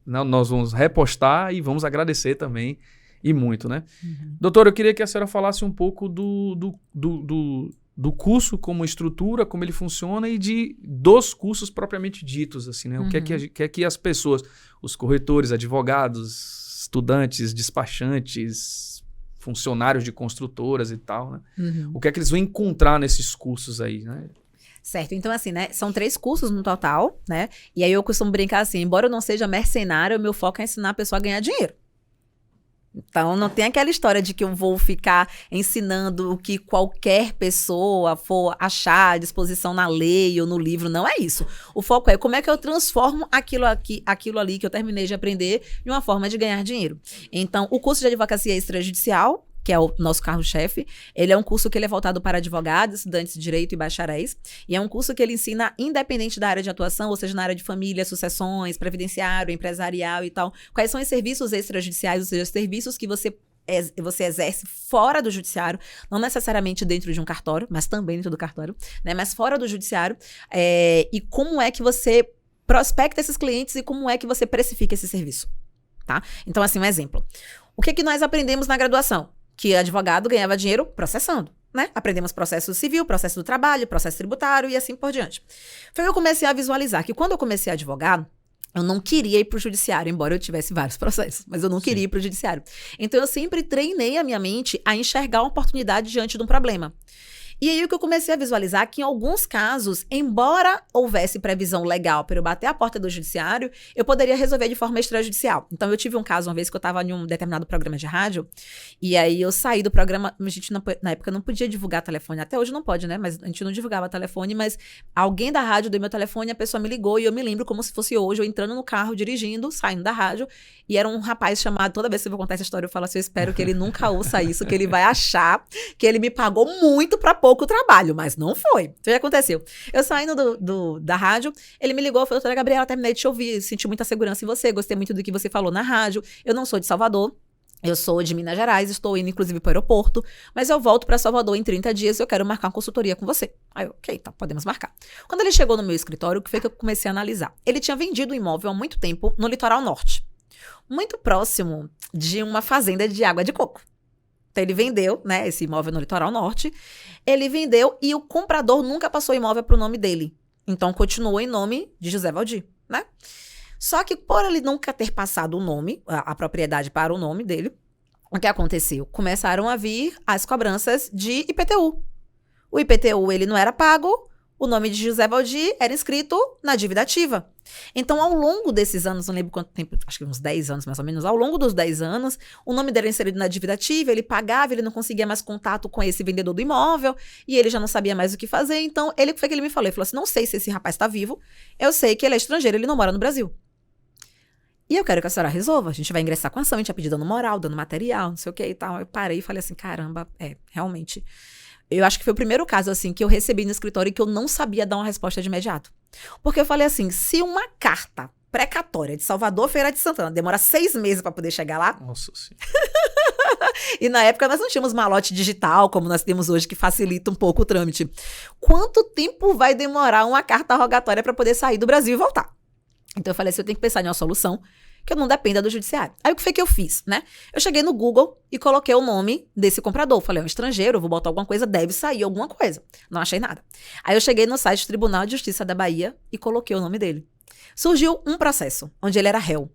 nós vamos repostar e vamos agradecer também e muito, né? Doutora, eu queria que a senhora falasse um pouco do curso como estrutura, como ele funciona e dos cursos propriamente ditos, assim, né? O que é que as pessoas, os corretores, advogados, estudantes, despachantes, funcionários de construtoras e tal, né? O que é que eles vão encontrar nesses cursos aí, né? Certo, então assim, né, são 3 cursos no total, né? E aí eu costumo brincar assim, embora eu não seja mercenário, o meu foco é ensinar a pessoa a ganhar dinheiro. Então, não tem aquela história de que eu vou ficar ensinando o que qualquer pessoa for achar à disposição na lei ou no livro. Não é isso. O foco é como é que eu transformo aquilo ali que eu terminei de aprender em uma forma de ganhar dinheiro. Então, o curso de advocacia extrajudicial, que é o nosso carro-chefe, ele é um curso que ele é voltado para advogados, estudantes de direito e bacharéis, e é um curso que ele ensina independente da área de atuação, ou seja, na área de família, sucessões, previdenciário, empresarial e tal, quais são os serviços extrajudiciais, ou seja, os serviços que você exerce fora do judiciário, não necessariamente dentro de um cartório, mas também dentro do cartório, né, mas fora do judiciário, e como é que você prospecta esses clientes e como é que você precifica esse serviço, tá? Então, assim, um exemplo. O que nós aprendemos na graduação? Que advogado ganhava dinheiro processando, né? Aprendemos processo civil, processo do trabalho, processo tributário e assim por diante. Foi que eu comecei a visualizar que quando eu comecei a advogar, eu não queria ir para o judiciário, embora eu tivesse vários processos, mas eu não queria ir para o judiciário. Então eu sempre treinei a minha mente a enxergar uma oportunidade diante de um problema. E aí o que eu comecei a visualizar que em alguns casos, embora houvesse previsão legal para eu bater a porta do judiciário, eu poderia resolver de forma extrajudicial. Então eu tive um caso uma vez que eu estava em um determinado programa de rádio, e aí eu saí do programa, a gente na época não podia divulgar telefone, até hoje não pode, né? Mas a gente não divulgava telefone, mas alguém da rádio deu meu telefone, a pessoa me ligou e eu me lembro como se fosse hoje, eu entrando no carro, dirigindo, saindo da rádio, e era um rapaz chamado, toda vez que eu vou contar essa história eu falo assim, eu espero que ele nunca ouça isso, que ele vai achar que ele me pagou muito pra pouco trabalho, mas não foi. Então, o que aconteceu? Eu saindo da rádio, ele me ligou e falou, doutora Gabriela, terminei de te ouvir, senti muita segurança em você, gostei muito do que você falou na rádio, eu não sou de Salvador, eu sou de Minas Gerais, estou indo inclusive para o aeroporto, mas eu volto para Salvador em 30 dias e eu quero marcar uma consultoria com você. Aí eu, ok, tá, podemos marcar. Quando ele chegou no meu escritório, o que foi que eu comecei a analisar? Ele tinha vendido um imóvel há muito tempo no litoral norte, muito próximo de uma fazenda de água de coco. Então ele vendeu, né, esse imóvel no litoral norte, ele vendeu e o comprador nunca passou o imóvel para o nome dele. Então continuou em nome de José Valdir, né? Só que por ele nunca ter passado o nome, a propriedade para o nome dele, o que aconteceu? Começaram a vir as cobranças de IPTU. O IPTU ele não era pago, o nome de José Valdir era inscrito na dívida ativa. Então, ao longo desses anos, não lembro quanto tempo, acho que uns 10 anos mais ou menos, ao longo dos 10 anos, o nome dele era inserido na dívida ativa, ele pagava, ele não conseguia mais contato com esse vendedor do imóvel, e ele já não sabia mais o que fazer, então, foi que ele me falou, ele falou assim, não sei se esse rapaz está vivo, eu sei que ele é estrangeiro, ele não mora no Brasil. E eu quero que a senhora resolva, a gente vai ingressar com ação, a gente vai pedir dano moral, dano material, não sei o que e tal. Eu parei e falei assim, caramba, realmente... Eu acho que foi o primeiro caso, assim, que eu recebi no escritório e que eu não sabia dar uma resposta de imediato. Porque eu falei assim, se uma carta precatória de Salvador, Feira de Santana, demora 6 meses para poder chegar lá... Nossa Senhora. E na época nós não tínhamos malote digital, como nós temos hoje, que facilita um pouco o trâmite. Quanto tempo vai demorar uma carta rogatória para poder sair do Brasil e voltar? Então eu falei assim, eu tenho que pensar em uma solução que eu não dependa do judiciário. Aí o que foi que eu fiz, né? Eu cheguei no Google e coloquei o nome desse comprador. Falei, é um estrangeiro, eu vou botar alguma coisa, deve sair alguma coisa. Não achei nada. Aí eu cheguei no site do Tribunal de Justiça da Bahia e coloquei o nome dele. Surgiu um processo, onde ele era réu.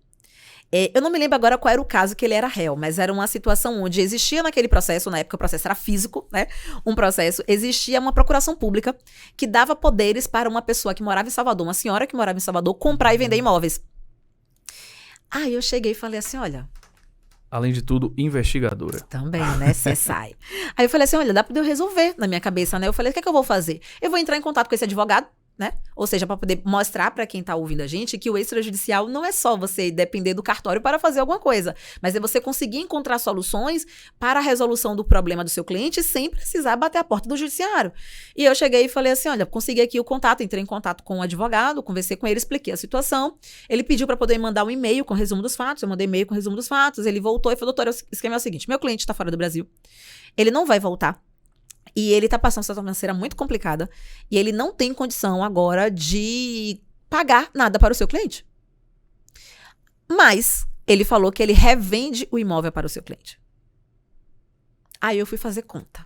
Eu não me lembro agora qual era o caso que ele era réu, mas era uma situação onde existia naquele processo, na época o processo era físico, né? Um processo, existia uma procuração pública que dava poderes para uma pessoa que morava em Salvador, uma senhora que morava em Salvador, comprar e vender imóveis. Aí eu cheguei e falei assim, olha... Além de tudo, investigadora. Também, né? CSI. Aí eu falei assim, olha, dá pra eu resolver na minha cabeça, né? Eu falei, o que é que eu vou fazer? Eu vou entrar em contato com esse advogado, né? Ou seja, para poder mostrar para quem tá ouvindo a gente que o extrajudicial não é só você depender do cartório para fazer alguma coisa, mas é você conseguir encontrar soluções para a resolução do problema do seu cliente sem precisar bater a porta do judiciário. E eu cheguei e falei assim, olha, consegui aqui o contato, entrei em contato com o advogado, conversei com ele, expliquei a situação. Ele pediu para poder mandar um e-mail com resumo dos fatos, eu mandei e-mail com resumo dos fatos, ele voltou e falou, doutor, o esquema é o seguinte, meu cliente está fora do Brasil, ele não vai voltar. E ele tá passando uma situação financeira muito complicada. E ele não tem condição agora de pagar nada para o seu cliente. Mas ele falou que ele revende o imóvel para o seu cliente. Aí eu fui fazer conta.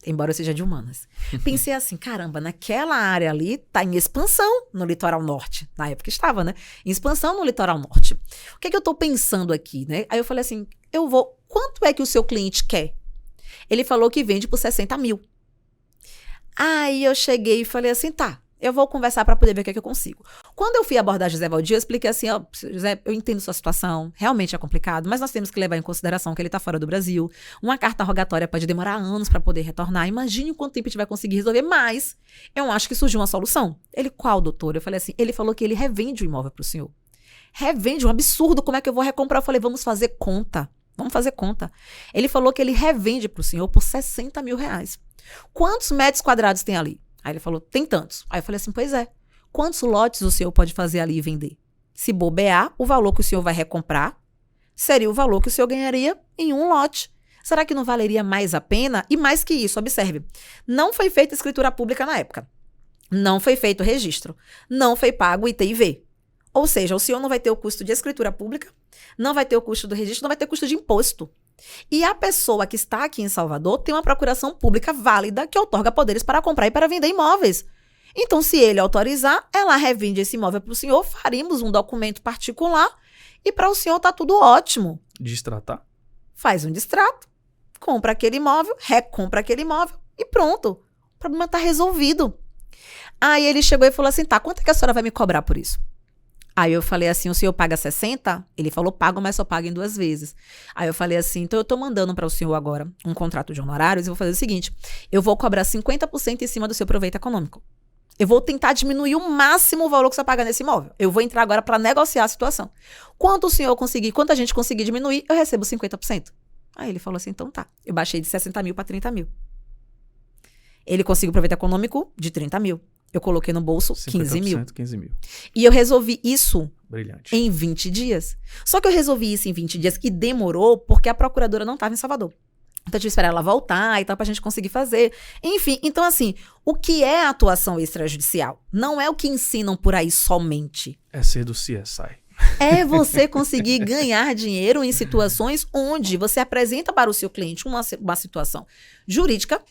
Embora eu seja de humanas. Pensei assim, caramba, naquela área ali tá em expansão no litoral norte. Na época estava, né? Em expansão no litoral norte. O que é que eu tô pensando aqui, né? Aí eu falei assim, quanto é que o seu cliente quer? Ele falou que vende por 60 mil. Aí eu cheguei e falei assim, tá, eu vou conversar para poder ver o que é que eu consigo. Quando eu fui abordar José Valdir, eu expliquei assim, ó, José, eu entendo sua situação, realmente é complicado, mas nós temos que levar em consideração que ele tá fora do Brasil. Uma carta rogatória pode demorar anos para poder retornar. Imagine o quanto tempo a gente vai conseguir resolver, mas eu acho que surgiu uma solução. Ele, qual, doutor? Eu falei assim, ele falou que ele revende o imóvel pro senhor. Revende, um absurdo, como é que eu vou recomprar? Eu falei, vamos fazer conta. Vamos fazer conta. Ele falou que ele revende para o senhor por 60 mil reais. Quantos metros quadrados tem ali? Aí ele falou, tem tantos. Aí eu falei assim, pois é. Quantos lotes o senhor pode fazer ali e vender? Se bobear, o valor que o senhor vai recomprar seria o valor que o senhor ganharia em um lote. Será que não valeria mais a pena? E mais que isso, observe, não foi feita escritura pública na época. Não foi feito registro. Não foi pago ITIV. Ou seja, o senhor não vai ter o custo de escritura pública, não vai ter o custo do registro, não vai ter custo de imposto. E a pessoa que está aqui em Salvador tem uma procuração pública válida que outorga poderes para comprar e para vender imóveis. Então, se ele autorizar, ela revende esse imóvel para o senhor, faríamos um documento particular e para o senhor tá tudo ótimo. Distratar? Faz um distrato, compra aquele imóvel, recompra aquele imóvel e pronto. O problema está resolvido. Aí ele chegou e falou assim, tá, quanto é que a senhora vai me cobrar por isso? Aí eu falei assim, o senhor paga 60? Ele falou, pago, mas só paga em 2 vezes. Aí eu falei assim, então eu tô mandando para o senhor agora um contrato de honorários e vou fazer o seguinte, eu vou cobrar 50% em cima do seu proveito econômico. Eu vou tentar diminuir o máximo o valor que você paga nesse imóvel. Eu vou entrar agora para negociar a situação. Quanto a gente conseguir diminuir, eu recebo 50%. Aí ele falou assim, então tá. Eu baixei de 60 mil para 30 mil. Ele conseguiu proveito econômico de 30 mil. Eu coloquei no bolso 15 mil. 15 mil. E eu resolvi isso Brilhante. em 20 dias. Só que eu resolvi isso em 20 dias e demorou porque a procuradora não estava em Salvador. Então eu tive que esperar ela voltar e tal pra gente conseguir fazer. Enfim, então assim, o que é a atuação extrajudicial? Não é o que ensinam por aí somente. É ser do CSI. É você conseguir ganhar dinheiro em situações onde você apresenta para o seu cliente uma situação jurídica,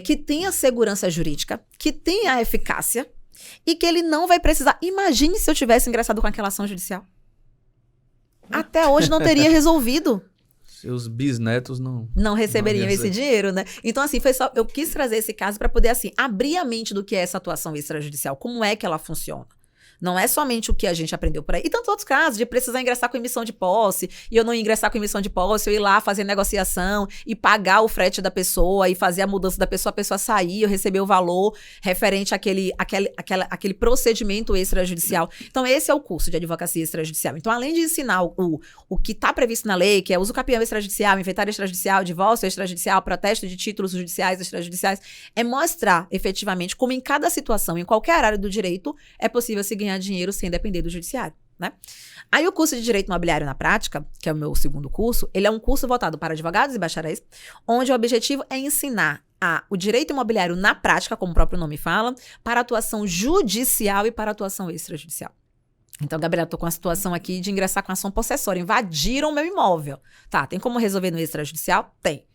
que tenha segurança jurídica, que tenha eficácia e que ele não vai precisar. Imagine se eu tivesse ingressado com aquela ação judicial. Até hoje não teria resolvido. Seus bisnetos não receberiam esse dinheiro, né? Então, assim, eu quis trazer esse caso para poder, assim, abrir a mente do que é essa atuação extrajudicial, como é que ela funciona. Não é somente o que a gente aprendeu por aí. E tantos outros casos de precisar ingressar com emissão de posse, e eu não ingressar com emissão de posse, eu ir lá fazer negociação e pagar o frete da pessoa e fazer a mudança da pessoa, a pessoa sair, eu receber o valor referente àquele procedimento extrajudicial. Então, esse é o curso de advocacia extrajudicial. Então, além de ensinar o que está previsto na lei, que é uso capião extrajudicial, inventário extrajudicial, divórcio extrajudicial, protesto de títulos judiciais extrajudiciais, é mostrar efetivamente como em cada situação, em qualquer área do direito, é possível se ganhar dinheiro sem depender do judiciário, né? Aí o curso de Direito Imobiliário na Prática, que é o meu segundo curso, ele é um curso voltado para advogados e bacharéis, onde o objetivo é ensinar o direito imobiliário na prática, como o próprio nome fala, para atuação judicial e para atuação extrajudicial. Então, Gabriela, tô com a situação aqui de ingressar com ação possessória. Invadiram meu imóvel. Tá, tem como resolver no extrajudicial? Tem.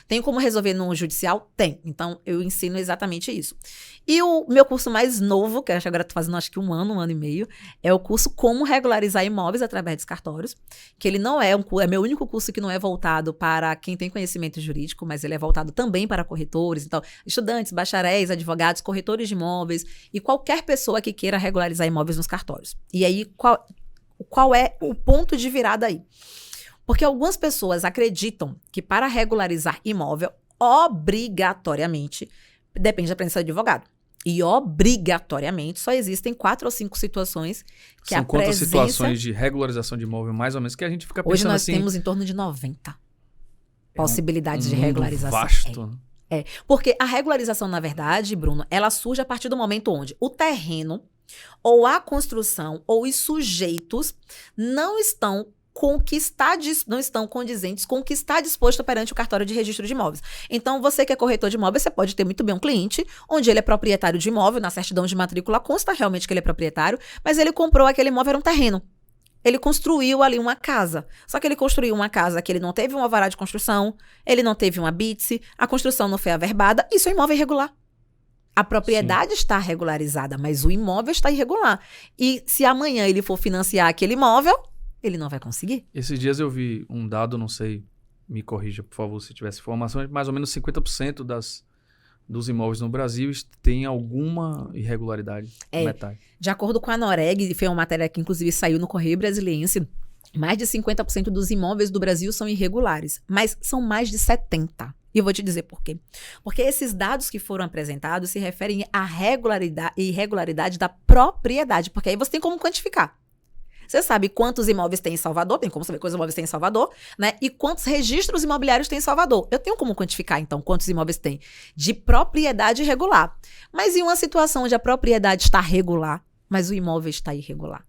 Tem como resolver no judicial? Tem. Então, eu ensino exatamente isso. E o meu curso mais novo, que eu agora tô fazendo acho que um ano e meio, é o curso Como Regularizar Imóveis através dos cartórios, que ele não é é meu único curso que não é voltado para quem tem conhecimento jurídico, mas ele é voltado também para corretores, então, estudantes, bacharéis, advogados, corretores de imóveis e qualquer pessoa que queira regularizar imóveis nos cartórios. E aí, qual é o ponto de virada aí? Porque algumas pessoas acreditam que para regularizar imóvel, obrigatoriamente, depende da presença do advogado. E obrigatoriamente só existem 4 ou 5 situações que São a quantas presença... situações de regularização de imóvel, mais ou menos, que a gente fica pensando Hoje nós assim... temos em torno de 90 possibilidades de mundo regularização. vasto. Porque a regularização, na verdade, Bruno, ela surge a partir do momento onde o terreno ou a construção ou os sujeitos não estão condizentes com o que está disposto perante o cartório de registro de imóveis. Então, você que é corretor de imóveis, você pode ter muito bem um cliente onde ele é proprietário de imóvel, na certidão de matrícula consta realmente que ele é proprietário, mas ele comprou aquele imóvel, era um terreno. Ele construiu ali uma casa. Só que ele construiu uma casa que ele não teve um alvará de construção, ele não teve uma BITS, a construção não foi averbada, isso é imóvel irregular. A propriedade está regularizada, mas o imóvel está irregular. E se amanhã ele for financiar aquele imóvel, ele não vai conseguir. Esses dias eu vi um dado, não sei, me corrija, por favor, se tivesse informação, mais ou menos 50% dos imóveis no Brasil tem alguma irregularidade. Metade. De acordo com a Noreg, foi uma matéria que inclusive saiu no Correio Brasiliense, mais de 50% dos imóveis do Brasil são irregulares, mas são mais de 70%. E eu vou te dizer por quê. Porque esses dados que foram apresentados se referem à irregularidade da propriedade, porque aí você tem como quantificar. Você sabe quantos imóveis tem em Salvador, tem como saber quantos imóveis tem em Salvador, né? E quantos registros imobiliários tem em Salvador. Eu tenho como quantificar, então, quantos imóveis tem de propriedade irregular. Mas em uma situação onde a propriedade está regular, mas o imóvel está irregular.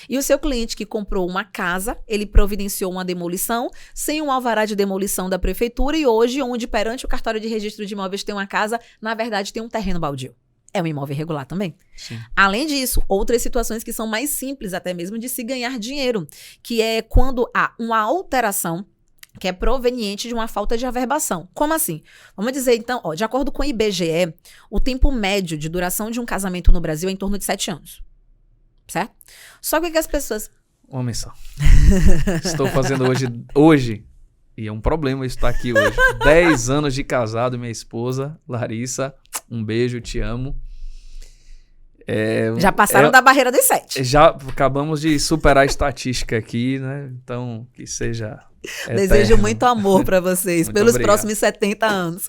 E o seu cliente que comprou uma casa, ele providenciou uma demolição sem um alvará de demolição da prefeitura e hoje, onde perante o cartório de registro de imóveis tem uma casa, na verdade tem um terreno baldio. É um imóvel irregular também. Sim. Além disso, outras situações que são mais simples até mesmo de se ganhar dinheiro, que é quando há uma alteração que é proveniente de uma falta de averbação. Como assim? Vamos dizer, então, de acordo com o IBGE, o tempo médio de duração de um casamento no Brasil é em torno de 7 anos. Certo? Só que as pessoas... Uma menção. Estou fazendo hoje, e é um problema estar aqui hoje, 10 anos de casado, minha esposa, Larissa, um beijo, te amo. Já passaram da barreira dos 7. Já acabamos de superar a estatística aqui, né? Então, que seja Desejo eterno. muito amor para vocês Muito pelos obrigado. próximos 70 anos.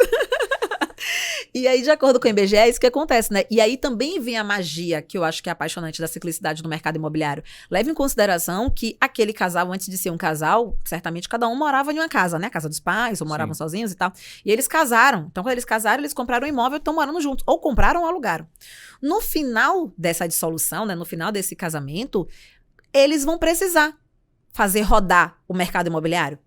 E aí, de acordo com o IBGE, é isso que acontece, né? E aí também vem a magia, que eu acho que é apaixonante da ciclicidade do mercado imobiliário. Leve em consideração que aquele casal, antes de ser um casal, certamente cada um morava em uma casa, né? Casa dos pais, ou moravam sozinhos e tal. E eles casaram. Então, quando eles casaram, eles compraram um imóvel e estão morando juntos. Ou compraram ou alugaram. No final dessa dissolução, né? No final desse casamento, eles vão precisar fazer rodar o mercado imobiliário.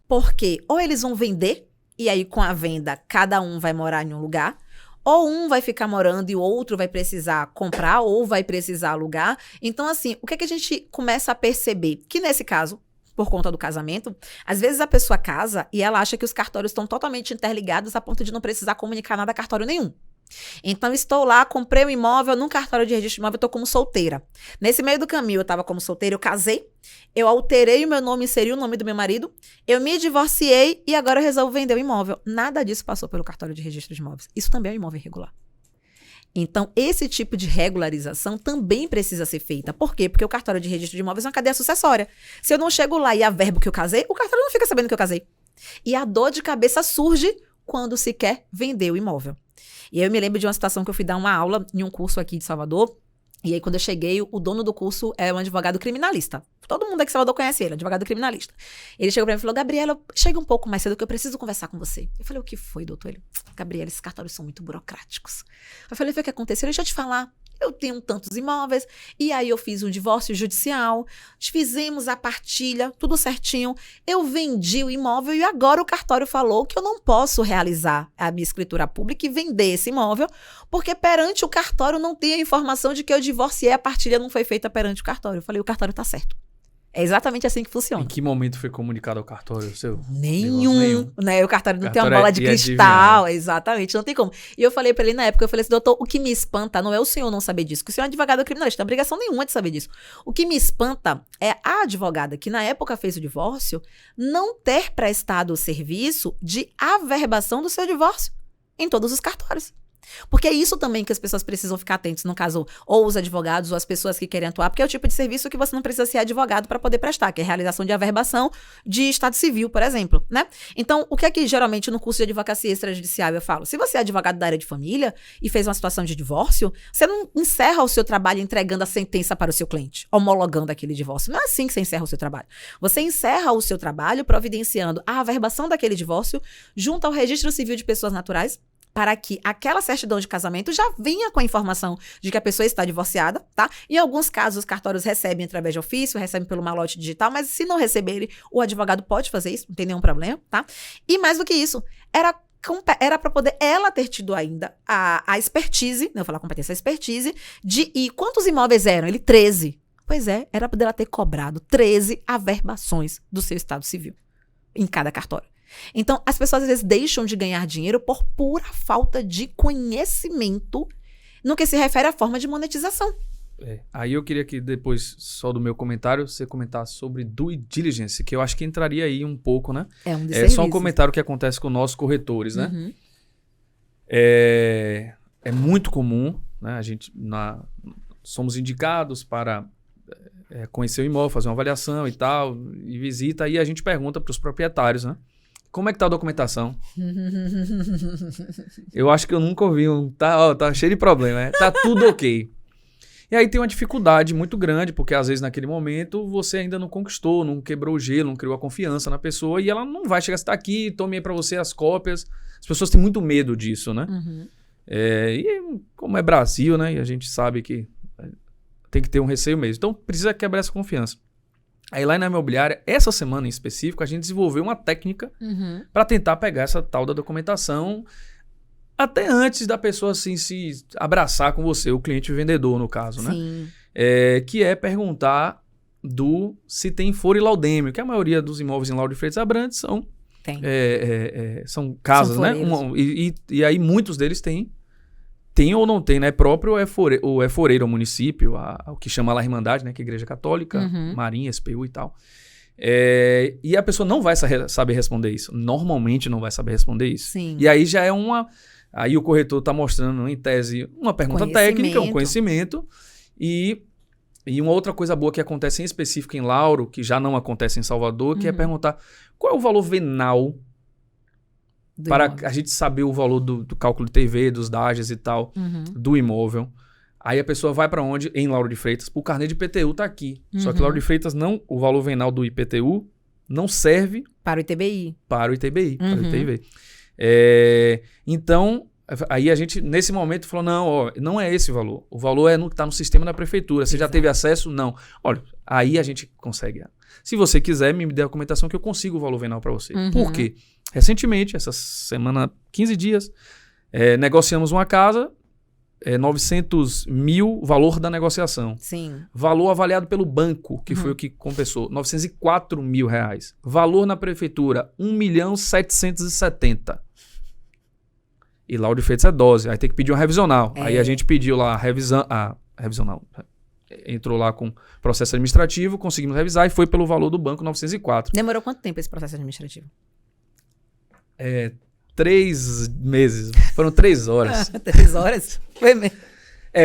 Porque ou eles vão vender, e aí, com a venda, cada um vai morar em um lugar, ou um vai ficar morando e o outro vai precisar comprar ou vai precisar alugar. Então, assim, o que é que a gente começa a perceber? Que nesse caso, por conta do casamento, às vezes a pessoa casa e ela acha que os cartórios estão totalmente interligados a ponto de não precisar comunicar nada a cartório nenhum. Então, estou lá, comprei um imóvel num cartório de registro de imóvel, estou como solteira. Nesse meio do caminho, eu estava como solteira, eu casei, eu alterei o meu nome, inseri o nome do meu marido, eu me divorciei e agora eu resolvo vender o imóvel. Nada disso passou pelo cartório de registro de imóveis. Isso também é um imóvel irregular. Então, esse tipo de regularização também precisa ser feita. Por quê? Porque o cartório de registro de imóveis é uma cadeia sucessória. Se eu não chego lá e averbo que eu casei, o cartório não fica sabendo que eu casei. E a dor de cabeça surge quando se quer vender o imóvel. E aí eu me lembro de uma situação que eu fui dar uma aula em um curso aqui de Salvador. E aí, quando eu cheguei, o dono do curso é um advogado criminalista. Todo mundo aqui em Salvador conhece ele, advogado criminalista. Ele chegou pra mim e falou, Gabriela, chega um pouco mais cedo que eu preciso conversar com você. Eu falei, o que foi, doutor? Ele, Gabriela, esses cartórios são muito burocráticos. Eu falei, foi o que aconteceu? Deixa eu te falar. eu tenho tantos imóveis, e aí eu fiz um divórcio judicial, fizemos a partilha, tudo certinho, eu vendi o imóvel e agora o cartório falou que eu não posso realizar a minha escritura pública e vender esse imóvel, porque perante o cartório não tem a informação de que eu divorciei, a partilha não foi feita perante o cartório. Eu falei, o cartório tá certo. É exatamente assim que funciona. Em que momento foi comunicado ao cartório? Nenhum. Né? O cartório não tem uma Cartório bola de ia cristal. adivinhar. Exatamente, não tem como. E eu falei pra ele na época, eu falei assim, doutor, o que me espanta não é o senhor não saber disso, porque o senhor é advogado criminalista, não tem obrigação nenhuma de saber disso. O que me espanta é a advogada que na época fez o divórcio não ter prestado o serviço de averbação do seu divórcio em todos os cartórios. Porque é isso também que as pessoas precisam ficar atentos, no caso, ou os advogados ou as pessoas que querem atuar, porque é o tipo de serviço que você não precisa ser advogado para poder prestar, que é a realização de averbação de estado civil, por exemplo, né? Então, o que é que geralmente no curso de advocacia extrajudicial eu falo? Se você é advogado da área de família e fez uma situação de divórcio, você não encerra o seu trabalho entregando a sentença para o seu cliente, homologando aquele divórcio. Não é assim que você encerra o seu trabalho. Você encerra o seu trabalho providenciando a averbação daquele divórcio junto ao registro civil de pessoas naturais, para que aquela certidão de casamento já venha com a informação de que a pessoa está divorciada, tá? Em alguns casos, os cartórios recebem através de ofício, recebem pelo malote digital, mas se não receberem, o advogado pode fazer isso, não tem nenhum problema, tá? E mais do que isso, era para poder ela ter tido ainda a expertise, não vou falar competência, a expertise e quantos imóveis eram? Ele 13. Pois é, era para ela ter cobrado 13 averbações do seu estado civil em cada cartório. Então, as pessoas às vezes deixam de ganhar dinheiro por pura falta de conhecimento no que se refere à forma de monetização. Aí eu queria que depois, só do meu comentário, você comentasse sobre due diligence, que eu acho que entraria aí um pouco, né? É um dos serviços. Só um comentário que acontece com nossos corretores, né? Uhum. É muito comum, né? A gente somos indicados para conhecer o imóvel, fazer uma avaliação e tal, e visita, aí a gente pergunta para os proprietários, né? Como é que tá a documentação? Eu acho que eu nunca ouvi tá cheio de problema, né? Tá tudo ok. E aí tem uma dificuldade muito grande, porque às vezes naquele momento você ainda não conquistou, não quebrou o gelo, não criou a confiança na pessoa e ela não vai chegar, você tá aqui, tome aí pra você as cópias. As pessoas têm muito medo disso, né? Uhum. E como é Brasil, né? E a gente sabe que tem que ter um receio mesmo. Então precisa quebrar essa confiança. Aí lá na imobiliária, essa semana em específico, a gente desenvolveu uma técnica para tentar pegar essa tal da documentação até antes da pessoa assim, se abraçar com você, o cliente vendedor no caso, né? Sim. Que é perguntar se tem foro e laudêmio, que a maioria dos imóveis em Lauro de Freitas Abrantes são casas, são né? E aí muitos deles têm ou não tem, né? Próprio é foreiro ao município, o que chama lá a Irmandade, né? Que é a Igreja Católica, Marinha, SPU e tal. E a pessoa não vai saber responder isso. Normalmente não vai saber responder isso. Sim. E aí já é aí o corretor está mostrando, em tese, uma pergunta técnica, um conhecimento. E uma outra coisa boa que acontece em específico em Lauro, que já não acontece em Salvador, que é perguntar qual é o valor venal para a gente saber o valor do cálculo de TV, dos DAGEs e tal, do imóvel. Aí a pessoa vai para onde? Em Lauro de Freitas. O carnê de IPTU tá aqui. Só que Lauro de Freitas, o valor venal do IPTU não serve para o ITBI. Para o ITBI. Então, aí a gente, nesse momento, falou, não é esse o valor. O valor tá no sistema da prefeitura. Você já teve acesso? Não. Olha, aí a gente consegue. Se você quiser, me dê a documentação que eu consigo o valor venal para você. Por quê? Recentemente, essa semana, 15 dias, negociamos uma casa, 900 mil, valor da negociação. Sim. Valor avaliado pelo banco, que foi o que compensou, 904 mil reais. Valor na prefeitura, 1.770.000. E Lauro de Freitas é dose, aí tem que pedir uma revisional. Aí a gente pediu lá a revisional. Entrou lá com processo administrativo, conseguimos revisar e foi pelo valor do banco 904. Demorou quanto tempo esse processo administrativo? 3 meses. Foram 3 horas. 3 horas? Foi mesmo.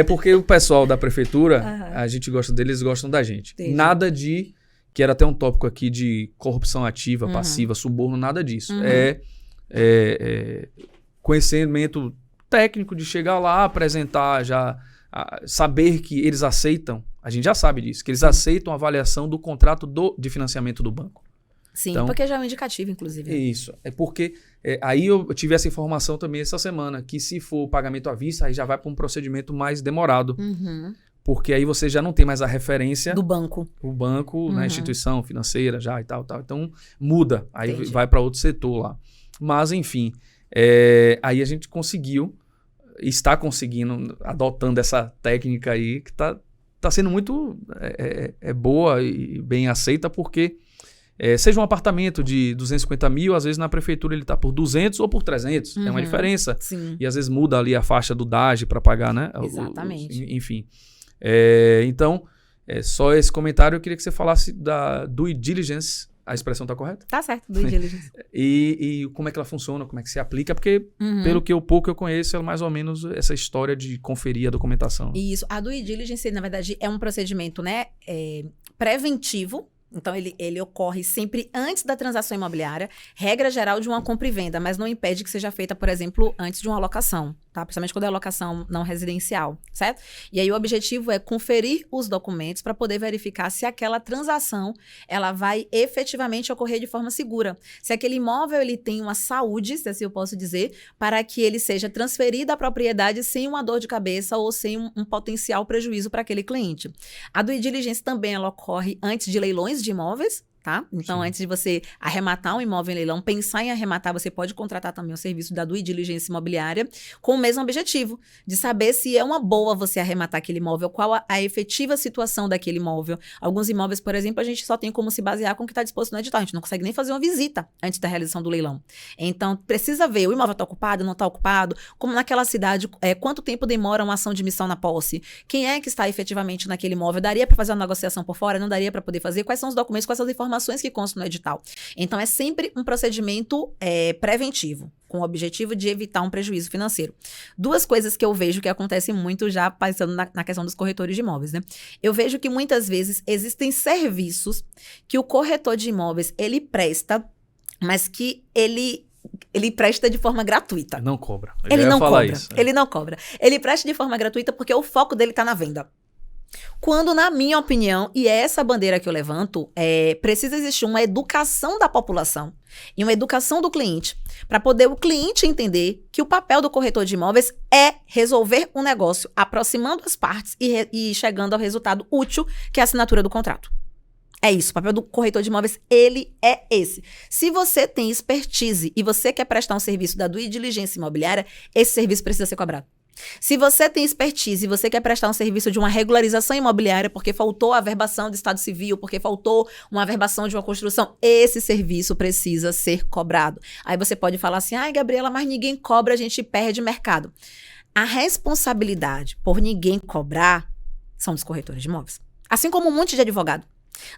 Porque o pessoal da prefeitura, a gente gosta deles, eles gostam da gente. Entendi. Nada de... Que era até um tópico aqui de corrupção ativa, passiva, suborno, nada disso. Conhecimento técnico de chegar lá, apresentar já... saber que eles aceitam, a gente já sabe disso, que eles aceitam a avaliação do contrato de financiamento do banco. Sim, Então, porque já é um indicativo, inclusive. isso. É porque aí eu tive essa informação também essa semana, que se for pagamento à vista, aí já vai para um procedimento mais demorado. Uhum. Porque aí você já não tem mais a referência Do banco. o banco, né, instituição financeira já e tal. Então muda, aí Entendi. vai para outro setor lá. Mas enfim, aí a gente está conseguindo, adotando essa técnica aí, que tá sendo muito boa e bem aceita, porque seja um apartamento de 250 mil, às vezes na prefeitura ele está por 200 ou por 300, é uma diferença. Sim. E às vezes muda ali a faixa do DAGE para pagar, né? Exatamente. Enfim. Então, só esse comentário, eu queria que você falasse da due diligence. A expressão está correta? Tá certo, due diligence. E como é que ela funciona, como é que se aplica, porque pelo que pouco eu conheço, é mais ou menos essa história de conferir a documentação. Isso. A due diligence, na verdade, é um procedimento, né, preventivo. Então, ele ocorre sempre antes da transação imobiliária, regra geral de uma compra e venda, mas não impede que seja feita, por exemplo, antes de uma locação, tá? Principalmente quando é locação não residencial, certo? E aí o objetivo é conferir os documentos para poder verificar se aquela transação ela vai efetivamente ocorrer de forma segura. Se aquele imóvel ele tem uma saúde, se assim eu posso dizer, para que ele seja transferido à propriedade sem uma dor de cabeça ou sem um potencial prejuízo para aquele cliente. A due diligence também ela ocorre antes de leilões de imóveis, tá? Então, antes de você arrematar um imóvel em leilão, pensar em arrematar, você pode contratar também o serviço da due diligence imobiliária com o mesmo objetivo, de saber se é uma boa você arrematar aquele imóvel, qual a efetiva situação daquele imóvel. Alguns imóveis, por exemplo, a gente só tem como se basear com o que está disposto no edital. A gente não consegue nem fazer uma visita antes da realização do leilão. Então, precisa ver, o imóvel está ocupado, não está ocupado, como naquela cidade, quanto tempo demora uma ação de missão na posse, quem é que está efetivamente naquele imóvel, daria para fazer uma negociação por fora, não daria para poder fazer, quais são os documentos, quais são as informações que constam no edital. Então, é sempre um procedimento preventivo, com o objetivo de evitar um prejuízo financeiro. Duas coisas que eu vejo que acontecem muito já passando na questão dos corretores de imóveis, né? Eu vejo que muitas vezes existem serviços que o corretor de imóveis, ele presta, mas que ele presta de forma gratuita. Não cobra. Ele não cobra. Ele não cobra. Ele presta de forma gratuita porque o foco dele está na venda. Quando, na minha opinião, e é essa bandeira que eu levanto, precisa existir uma educação da população e uma educação do cliente, para poder o cliente entender que o papel do corretor de imóveis é resolver um negócio, aproximando as partes e chegando ao resultado útil, que é a assinatura do contrato. É isso, o papel do corretor de imóveis, ele é esse. Se você tem expertise e você quer prestar um serviço da due diligência imobiliária, esse serviço precisa ser cobrado. Se você tem expertise e você quer prestar um serviço de uma regularização imobiliária porque faltou a averbação do Estado Civil, porque faltou uma averbação de uma construção, esse serviço precisa ser cobrado. Aí você pode falar assim, ai, Gabriela, mas ninguém cobra, a gente perde mercado. A responsabilidade por ninguém cobrar são dos corretores de imóveis. Assim como um monte de advogado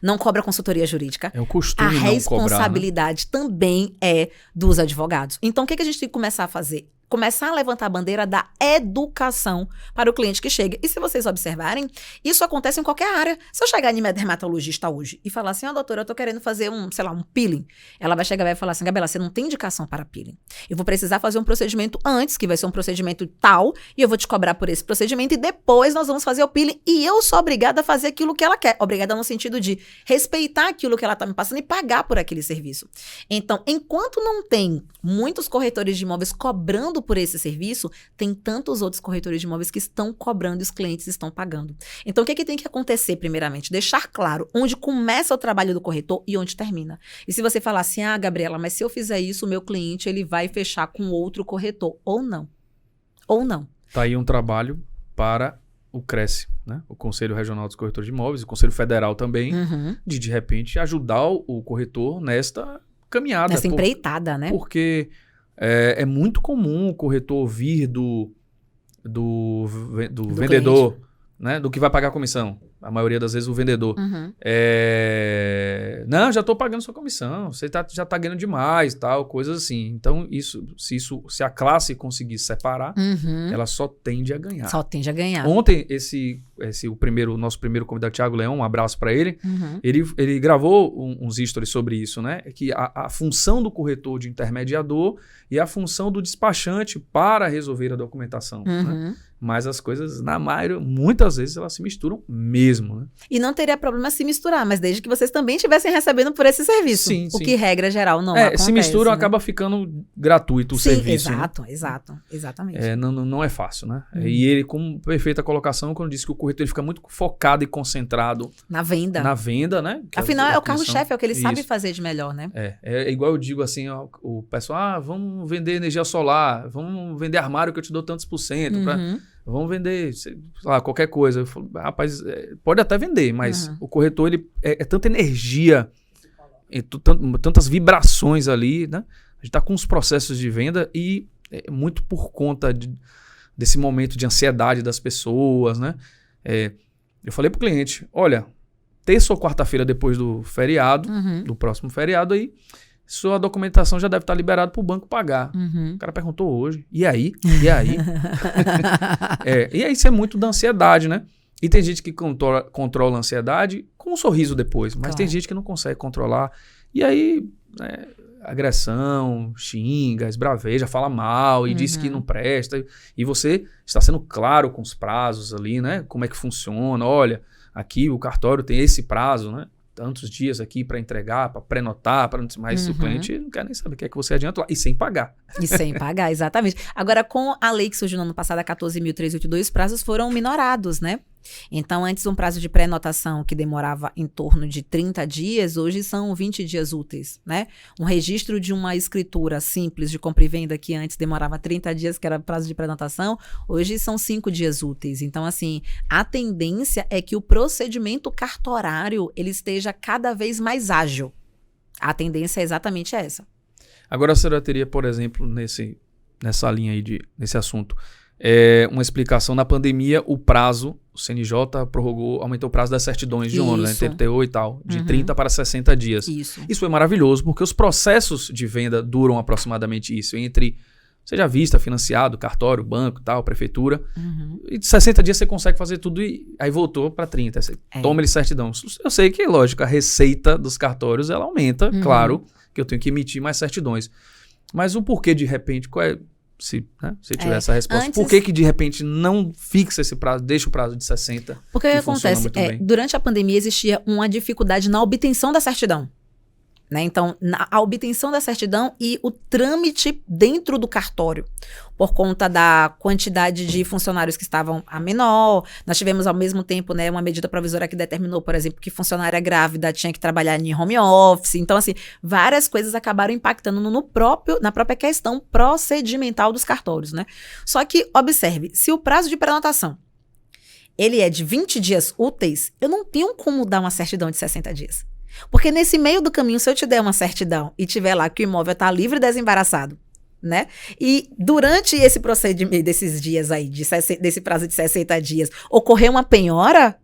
não cobra consultoria jurídica. É o costume a não cobrar, responsabilidade também é dos advogados. Então, o que a gente tem que começar a fazer? Começar a levantar a bandeira da educação para o cliente que chega. E se vocês observarem, isso acontece em qualquer área. Se eu chegar em dermatologista hoje e falar assim, doutora, eu tô querendo fazer um peeling. Ela vai chegar e vai falar assim, Gabriela, você não tem indicação para peeling. Eu vou precisar fazer um procedimento antes, que vai ser um procedimento tal, e eu vou te cobrar por esse procedimento, e depois nós vamos fazer o peeling, e eu sou obrigada a fazer aquilo que ela quer. Obrigada no sentido de respeitar aquilo que ela tá me passando e pagar por aquele serviço. Então, enquanto não tem muitos corretores de imóveis cobrando por esse serviço, tem tantos outros corretores de imóveis que estão cobrando e os clientes estão pagando. Então, o que tem que acontecer, primeiramente? Deixar claro onde começa o trabalho do corretor e onde termina. E se você falar assim, Gabriela, mas se eu fizer isso, o meu cliente ele vai fechar com outro corretor. Ou não. Ou não. Tá aí um trabalho para o CRECE, né? O Conselho Regional dos Corretores de Imóveis, o Conselho Federal também, de repente, ajudar o corretor nesta caminhada. Nessa empreitada, né? Porque é muito comum o corretor vir do vendedor, né? Do que vai pagar a comissão. A maioria das vezes o vendedor. Não, já estou pagando sua comissão, você já está ganhando demais, tal, coisas assim. Então, se a classe conseguir separar, ela só tende a ganhar. Só tende a ganhar. Ontem, o nosso primeiro convidado, Thiago Leão, um abraço para ele, ele gravou uns stories sobre isso, né? Que a função do corretor de intermediador e a função do despachante para resolver a documentação, né? Mas as coisas, muitas vezes, elas se misturam mesmo. mesmo, né? E não teria problema se misturar, mas desde que vocês também estivessem recebendo por esse serviço. Sim, o sim. que, regra geral, não acontece. Se misturam, né? acaba ficando gratuito o serviço. Exato, né? exatamente. Não é fácil, né? E ele, com perfeita colocação, quando disse que o corretor ele fica muito focado e concentrado Na venda. né? Afinal, a é o carro-chefe, é o que ele sabe Isso. fazer de melhor, né? É igual eu digo assim, ó, o pessoal, vamos vender energia solar, vamos vender armário que eu te dou tantos por cento, vamos vender, sei lá, qualquer coisa. Eu falo, rapaz, pode até vender, mas o corretor, ele é tanta energia, tantas vibrações ali, né? A gente tá com os processos de venda e muito por conta desse momento de ansiedade das pessoas, né? Eu falei pro cliente, olha, terça ou quarta-feira depois do feriado, do próximo feriado aí, sua documentação já deve estar liberada para o banco pagar. O cara perguntou hoje. E aí? E aí? E aí isso é muito da ansiedade, né? E tem gente que controla a ansiedade com um sorriso depois, mas tem gente que não consegue controlar. E aí, agressão, xinga, esbraveja, fala mal e diz que não presta. E você está sendo claro com os prazos ali, né? Como é que funciona. Olha, aqui o cartório tem esse prazo, né? Tantos dias aqui para entregar, para prenotar, mas o cliente não quer nem saber o que é que você adianta lá. E sem pagar. E sem pagar, exatamente. Agora, com a lei que surgiu no ano passado, a 14.382, os prazos foram minorados, né? Então, antes um prazo de pré-notação que demorava em torno de 30 dias, hoje são 20 dias úteis, né? Um registro de uma escritura simples de compra e venda que antes demorava 30 dias, que era prazo de pré-notação, hoje são 5 dias úteis. Então, assim, a tendência é que o procedimento cartorário ele esteja cada vez mais ágil. A tendência é exatamente essa. Agora, a senhora teria, por exemplo, nessa linha aí, nesse assunto, uma explicação. Na pandemia, o CNJ aumentou o prazo das certidões de ônibus, né? TTO e tal, de 30 para 60 dias. Isso foi maravilhoso, porque os processos de venda duram aproximadamente isso, entre seja à vista, financiado, cartório, banco, tal, prefeitura. E de 60 dias você consegue fazer tudo e aí voltou para 30. Você toma ele certidão. Eu sei que, lógico, a receita dos cartórios ela aumenta, claro, que eu tenho que emitir mais certidões. Mas o porquê de repente, qual é... Se tiver essa resposta. Por que de repente não fixa esse prazo, deixa o prazo de 60? Porque o que acontece durante a pandemia existia uma dificuldade na obtenção da certidão. Né? Então, a obtenção da certidão e o trâmite dentro do cartório, por conta da quantidade de funcionários que estavam a menor. Nós tivemos, ao mesmo tempo, né, uma medida provisória que determinou, por exemplo, que funcionária grávida tinha que trabalhar em home office. Então, assim, várias coisas acabaram impactando na própria questão procedimental dos cartórios. Né? Só que, observe, se o prazo de prenotação ele é de 20 dias úteis, eu não tenho como dar uma certidão de 60 dias. Porque nesse meio do caminho, se eu te der uma certidão e tiver lá que o imóvel está livre e desembaraçado, né? E durante esse procedimento, desses dias aí, desse prazo de 60 dias, ocorreu uma penhora,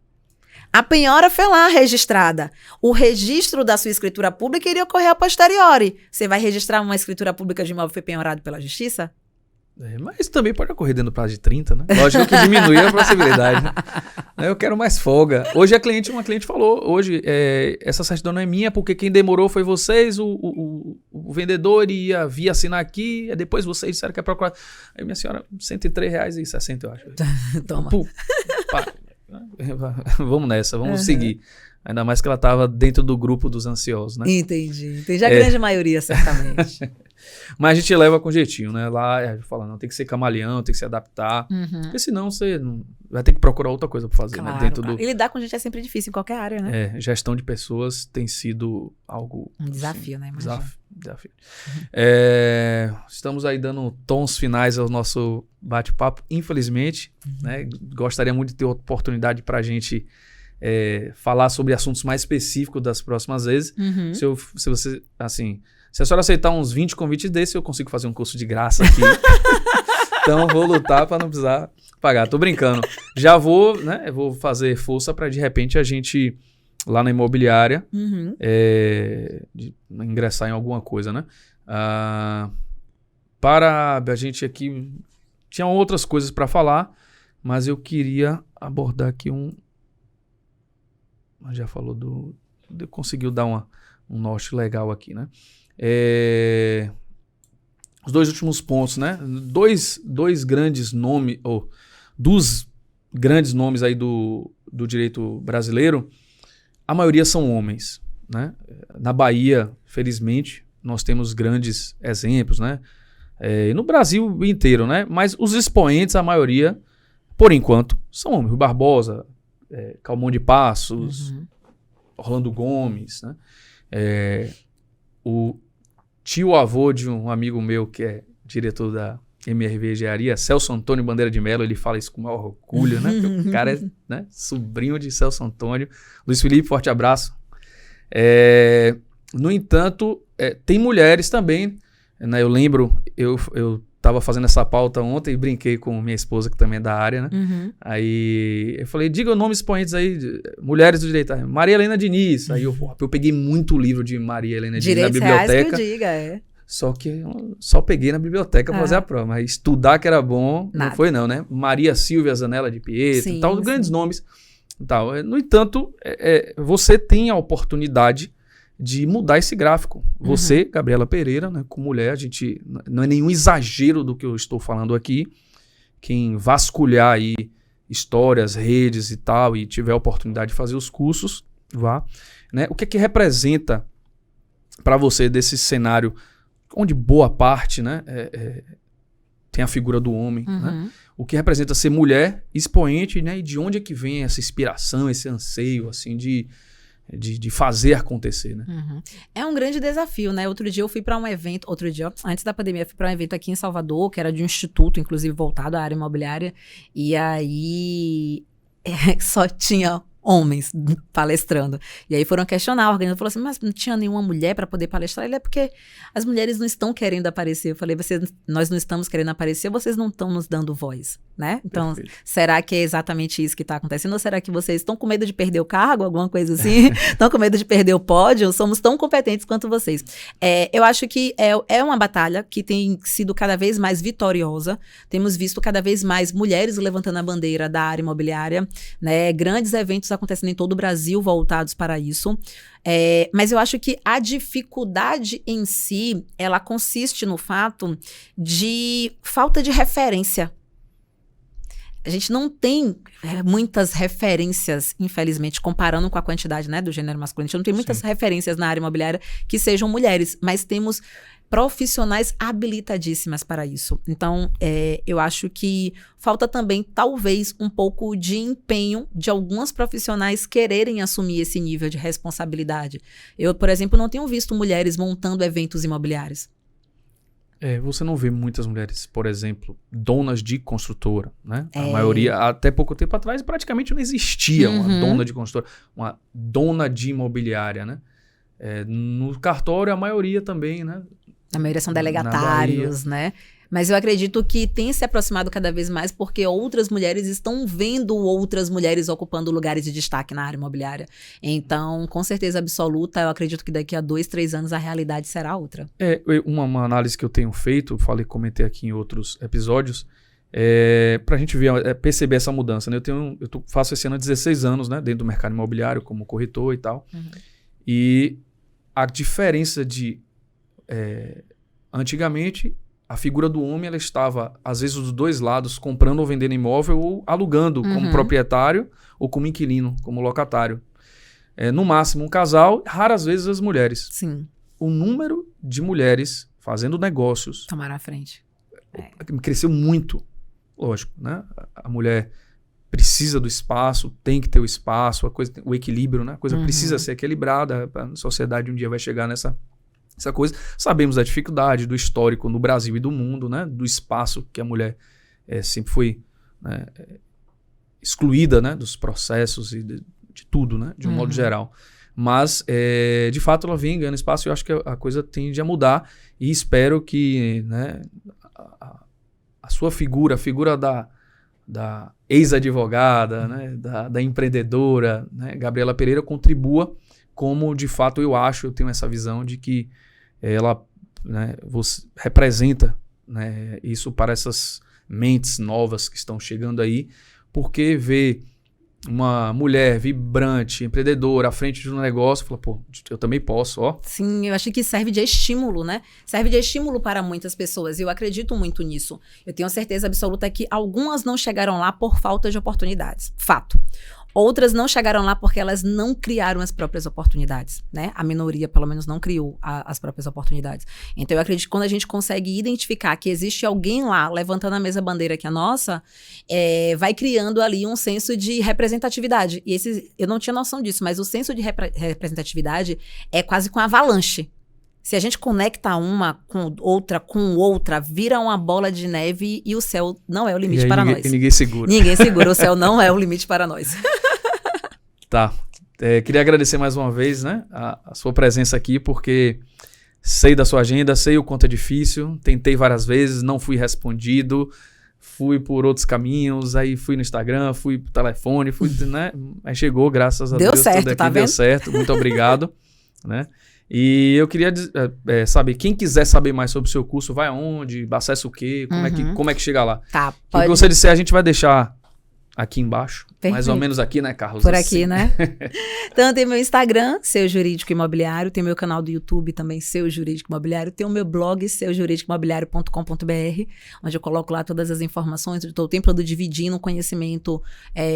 a penhora foi lá registrada. O registro da sua escritura pública iria ocorrer a posteriori. Você vai registrar uma escritura pública de imóvel que foi penhorado pela justiça? Mas também pode ocorrer dentro do prazo de 30, né? Lógico que diminui a possibilidade, né? Eu quero mais folga. Hoje uma cliente falou, hoje essa certidão não é minha, porque quem demorou foi vocês, o vendedor ia vir assinar aqui, e depois vocês disseram que é procurar. Aí minha senhora, R$103,60, eu acho. Toma. Vamos nessa, vamos seguir. Ainda mais que ela estava dentro do grupo dos ansiosos, né? Entendi. A grande maioria, certamente. Mas a gente leva com jeitinho, né? Lá a gente fala, não, tem que ser camaleão, tem que se adaptar. Porque senão você vai ter que procurar outra coisa para fazer, claro, né? Dentro claro. E lidar com gente é sempre difícil em qualquer área, né? Gestão de pessoas tem sido algo... Um desafio, né? Imagina. Desafio. Estamos aí dando tons finais ao nosso bate-papo, infelizmente. Né? Gostaria muito de ter oportunidade para a gente falar sobre assuntos mais específicos das próximas vezes. Se você, assim... Se a senhora aceitar uns 20 convites desses, eu consigo fazer um curso de graça aqui. Então, vou lutar para não precisar pagar. Tô brincando. Já vou, né? Eu vou fazer força para, de repente, a gente, lá na imobiliária, ingressar em alguma coisa, né? Para a gente aqui... Tinha outras coisas para falar, mas eu queria abordar aqui já falou conseguiu dar um norte legal aqui, né? Os dois últimos pontos, né? Dois grandes nomes, dos grandes nomes aí do direito brasileiro, a maioria são homens, né? Na Bahia, felizmente, nós temos grandes exemplos, né? E no Brasil inteiro, né? Mas os expoentes, a maioria, por enquanto, são homens. Rui Barbosa, Calmon de Passos, Orlando Gomes, né? O tio-avô de um amigo meu que é diretor da MRV Engenharia, Celso Antônio Bandeira de Mello, ele fala isso com o maior orgulho, né? Porque o cara é, né, sobrinho de Celso Antônio. Luiz Felipe, forte abraço. No entanto, tem mulheres também, né? Eu lembro, eu estava fazendo essa pauta ontem e brinquei com minha esposa, que também é da área, né? Aí eu falei, diga os nomes expoentes aí, mulheres do direito. Maria Helena Diniz. Aí eu peguei muito livro de Maria Helena Diniz na biblioteca. Direitos reais que eu diga, Só que eu só peguei na biblioteca pra fazer a prova. Mas estudar que era bom, não foi não, né? Maria Silvia Zanella de Pietro, sim, tal, grandes nomes. Tal. No entanto, você tem a oportunidade de mudar esse gráfico. Você, Gabriela Pereira, né, como mulher, a gente não é nenhum exagero do que eu estou falando aqui. Quem vasculhar aí histórias, redes e tal, e tiver a oportunidade de fazer os cursos, vá. Né? O que é que representa para você desse cenário onde boa parte, né, tem a figura do homem, né? O que representa ser mulher, expoente, né? E de onde é que vem essa inspiração, esse anseio, assim, de fazer acontecer, né? É um grande desafio, né? Outro dia eu fui para um evento, antes da pandemia, eu fui para um evento aqui em Salvador, que era de um instituto, inclusive voltado à área imobiliária, e aí só tinha homens palestrando. E aí foram questionar, o organizador falou assim, mas não tinha nenhuma mulher para poder palestrar? Ele, é porque as mulheres não estão querendo aparecer. Eu falei, nós não estamos querendo aparecer, vocês não estão nos dando voz, né? Então, será que é exatamente isso que está acontecendo? Ou será que vocês estão com medo de perder o cargo, alguma coisa assim? Estão com medo de perder o pódio? Somos tão competentes quanto vocês. Eu acho que é uma batalha que tem sido cada vez mais vitoriosa. Temos visto cada vez mais mulheres levantando a bandeira da área imobiliária, né? Grandes eventos acontecendo em todo o Brasil voltados para isso. Mas eu acho que a dificuldade em si, ela consiste no fato de falta de referência. A gente não tem muitas referências, infelizmente, comparando com a quantidade, né, do gênero masculino. A gente não tem muitas referências na área imobiliária que sejam mulheres, mas temos profissionais habilitadíssimas para isso. Então, eu acho que falta também, talvez, um pouco de empenho de algumas profissionais quererem assumir esse nível de responsabilidade. Eu, por exemplo, não tenho visto mulheres montando eventos imobiliários. Você não vê muitas mulheres, por exemplo, donas de construtora, né? A maioria, até pouco tempo atrás, praticamente não existia uma dona de construtora, uma dona de imobiliária, né? No cartório, a maioria também, né? A maioria são delegatários, né? Mas eu acredito que tem se aproximado cada vez mais porque outras mulheres estão vendo outras mulheres ocupando lugares de destaque na área imobiliária. Então, com certeza absoluta, eu acredito que daqui a 2, 3 anos a realidade será outra. Uma análise que eu tenho feito, comentei aqui em outros episódios, para a gente ver, perceber essa mudança, né? Faço esse ano 16 anos, né, dentro do mercado imobiliário, como corretor e tal. E a diferença de... antigamente, a figura do homem, ela estava, às vezes, dos dois lados, comprando ou vendendo imóvel ou alugando como proprietário ou como inquilino, como locatário. No máximo, um casal, raras vezes as mulheres. Sim. O número de mulheres fazendo negócios... Tomaram a frente. Cresceu muito. Lógico, né? A mulher precisa do espaço, tem que ter o espaço, o equilíbrio, né? A coisa precisa ser equilibrada. A sociedade um dia vai chegar nessa coisa. Sabemos da dificuldade, do histórico no Brasil e do mundo, né? Do espaço que a mulher sempre foi, né, excluída, né? Dos processos e de tudo, né? De um modo geral. Mas, de fato, ela vem ganhando espaço e eu acho que a coisa tende a mudar e espero que, né, a sua figura, a figura da ex-advogada, né, da empreendedora, né, Gabriela Pereira, contribua como, de fato, eu tenho essa visão de que ela, né, representa, né, isso para essas mentes novas que estão chegando aí, porque vê uma mulher vibrante, empreendedora, à frente de um negócio, fala, pô, eu também posso, ó. Sim, eu acho que serve de estímulo, né? Serve de estímulo para muitas pessoas. Eu acredito muito nisso. Eu tenho certeza absoluta que algumas não chegaram lá por falta de oportunidades. Fato. Outras não chegaram lá porque elas não criaram as próprias oportunidades, né? A minoria, pelo menos, não criou as próprias oportunidades. Então, eu acredito que quando a gente consegue identificar que existe alguém lá levantando a mesma bandeira que a nossa, vai criando ali um senso de representatividade. E eu não tinha noção disso, mas o senso de representatividade é quase com avalanche. Se a gente conecta uma com outra, vira uma bola de neve e o céu não é o limite para nós. E ninguém segura. Ninguém segura, o céu não é o limite para nós. Tá. Queria agradecer mais uma vez, né, a sua presença aqui, porque sei da sua agenda, sei o quanto é difícil, tentei várias vezes, não fui respondido, fui por outros caminhos, aí fui no Instagram, fui pro telefone, né, aí chegou, graças a Deus. Deu certo, tudo aqui tá vendo? deu certo, muito obrigado, né. E eu queria saber, quem quiser saber mais sobre o seu curso, vai aonde, acessa o quê, como é que chega lá? Tá, O que você disser, a gente vai deixar aqui embaixo, mais ou menos aqui, né, Carlos? Por assim. aqui, né? Então, tem meu Instagram, Seu Jurídico Imobiliário, tem meu canal do YouTube também, Seu Jurídico Imobiliário, tem o meu blog, seujuridicoimobiliario.com.br, onde eu coloco lá todas as informações, estou o tempo todo dividindo conhecimento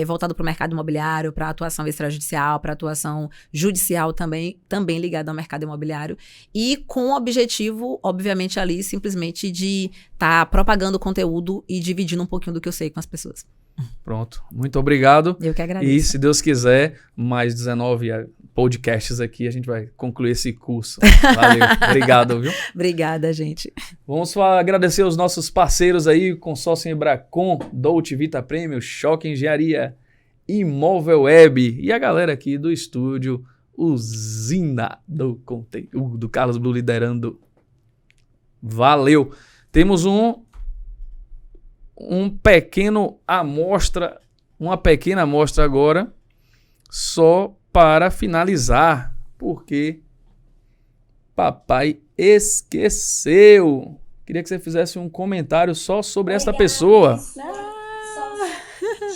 voltado para o mercado imobiliário, para atuação extrajudicial, para atuação judicial também ligado ao mercado imobiliário, e com o objetivo, obviamente, ali, simplesmente de estar propagando conteúdo e dividindo um pouquinho do que eu sei com as pessoas. Pronto, muito obrigado. Eu que agradeço. E se Deus quiser, mais 19 podcasts aqui, a gente vai concluir esse curso. Valeu, obrigado, viu? Obrigada, gente. Vamos só agradecer os nossos parceiros aí, Consórcio Embracon, Dolce Vita Premium, Choque Engenharia, Imóvel Web e a galera aqui do estúdio Usina do Conteúdo, do Carlos Blue liderando. Valeu. Temos uma pequena amostra agora, só para finalizar, porque papai esqueceu. Queria que você fizesse um comentário só sobre essa pessoa.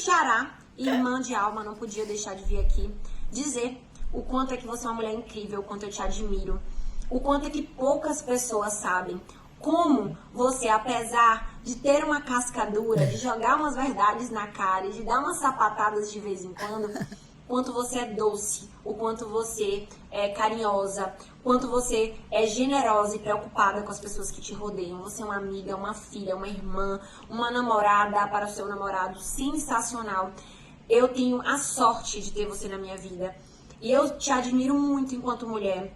Xará, irmã de alma, não podia deixar de vir aqui dizer o quanto é que você é uma mulher incrível, o quanto eu te admiro, o quanto é que poucas pessoas sabem. Como você, apesar de ter uma casca dura, de jogar umas verdades na cara e de dar umas sapatadas de vez em quando, quanto você é doce, o quanto você é carinhosa, o quanto você é generosa e preocupada com as pessoas que te rodeiam. Você é uma amiga, uma filha, uma irmã, uma namorada para o seu namorado sensacional. Eu tenho a sorte de ter você na minha vida e eu te admiro muito enquanto mulher.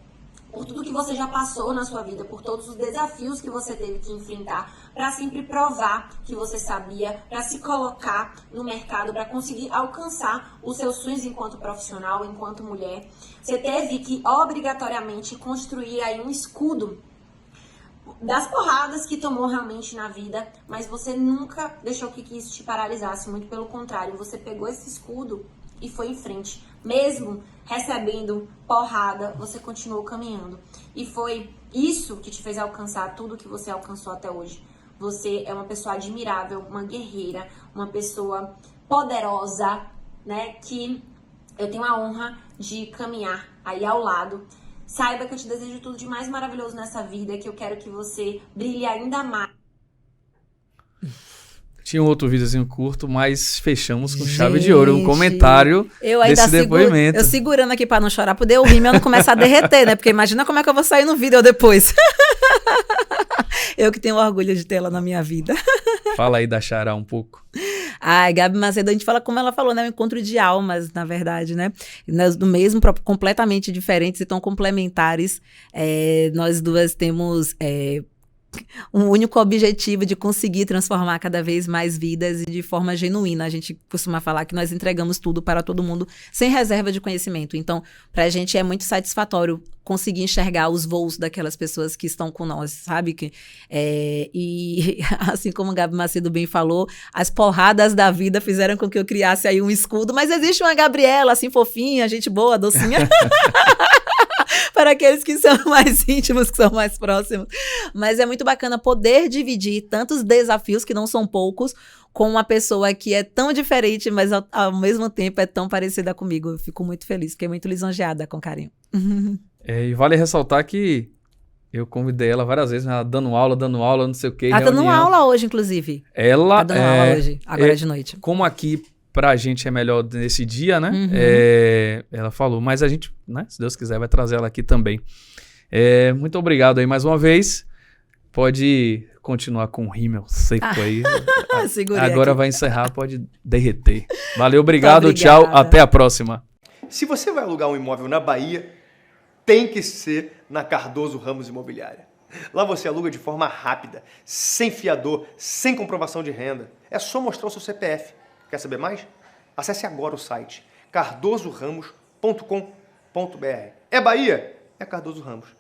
Por tudo que você já passou na sua vida, por todos os desafios que você teve que enfrentar, para sempre provar que você sabia, para se colocar no mercado, para conseguir alcançar os seus sonhos enquanto profissional, enquanto mulher. Você teve que obrigatoriamente construir aí um escudo das porradas que tomou realmente na vida, mas você nunca deixou que isso te paralisasse, muito pelo contrário, você pegou esse escudo e foi em frente. Mesmo recebendo porrada, você continuou caminhando. E foi isso que te fez alcançar tudo que você alcançou até hoje. Você é uma pessoa admirável, uma guerreira, uma pessoa poderosa, né? Que eu tenho a honra de caminhar aí ao lado. Saiba que eu te desejo tudo de mais maravilhoso nessa vida, que eu quero que você brilhe ainda mais. Tinha um outro videozinho curto, mas fechamos com chave de ouro. Um comentário desse depoimento. Eu segurando aqui pra não chorar, poder o rímel não começar a derreter, né? Porque imagina como é que eu vou sair no vídeo depois. Eu que tenho orgulho de ter ela na minha vida. Fala aí da Xará um pouco. Ai, Gabi Macedo, a gente fala como ela falou, né? Um encontro de almas, na verdade, né? Do mesmo, completamente diferentes e tão complementares. Nós duas temos um único objetivo de conseguir transformar cada vez mais vidas e de forma genuína. A gente costuma falar que nós entregamos tudo para todo mundo sem reserva de conhecimento. Então, pra gente é muito satisfatório conseguir enxergar os voos daquelas pessoas que estão com nós, sabe? E assim como o Gabi Macedo bem falou, as porradas da vida fizeram com que eu criasse aí um escudo, mas existe uma Gabriela, assim, fofinha, gente boa, docinha. Para aqueles que são mais íntimos, que são mais próximos. Mas é muito bacana poder dividir tantos desafios, que não são poucos, com uma pessoa que é tão diferente, mas ao mesmo tempo é tão parecida comigo. Eu fico muito feliz, fiquei muito lisonjeada com carinho. E vale ressaltar que eu convidei ela várias vezes, ela dando aula, não sei o quê. Ela tá dando aula hoje, inclusive. Ela tá dando aula hoje, agora de noite. Como aqui pra gente é melhor nesse dia, né? Ela falou, mas a gente, né, se Deus quiser, vai trazer ela aqui também. Muito obrigado aí mais uma vez. Pode continuar com o rímel seco aí. Agora aqui. Vai encerrar, pode derreter. Valeu, obrigado, tchau, até a próxima. Se você vai alugar um imóvel na Bahia, tem que ser na Cardoso Ramos Imobiliária. Lá você aluga de forma rápida, sem fiador, sem comprovação de renda. É só mostrar o seu CPF. Quer saber mais? Acesse agora o site cardosoramos.com.br. É Bahia? É Cardoso Ramos.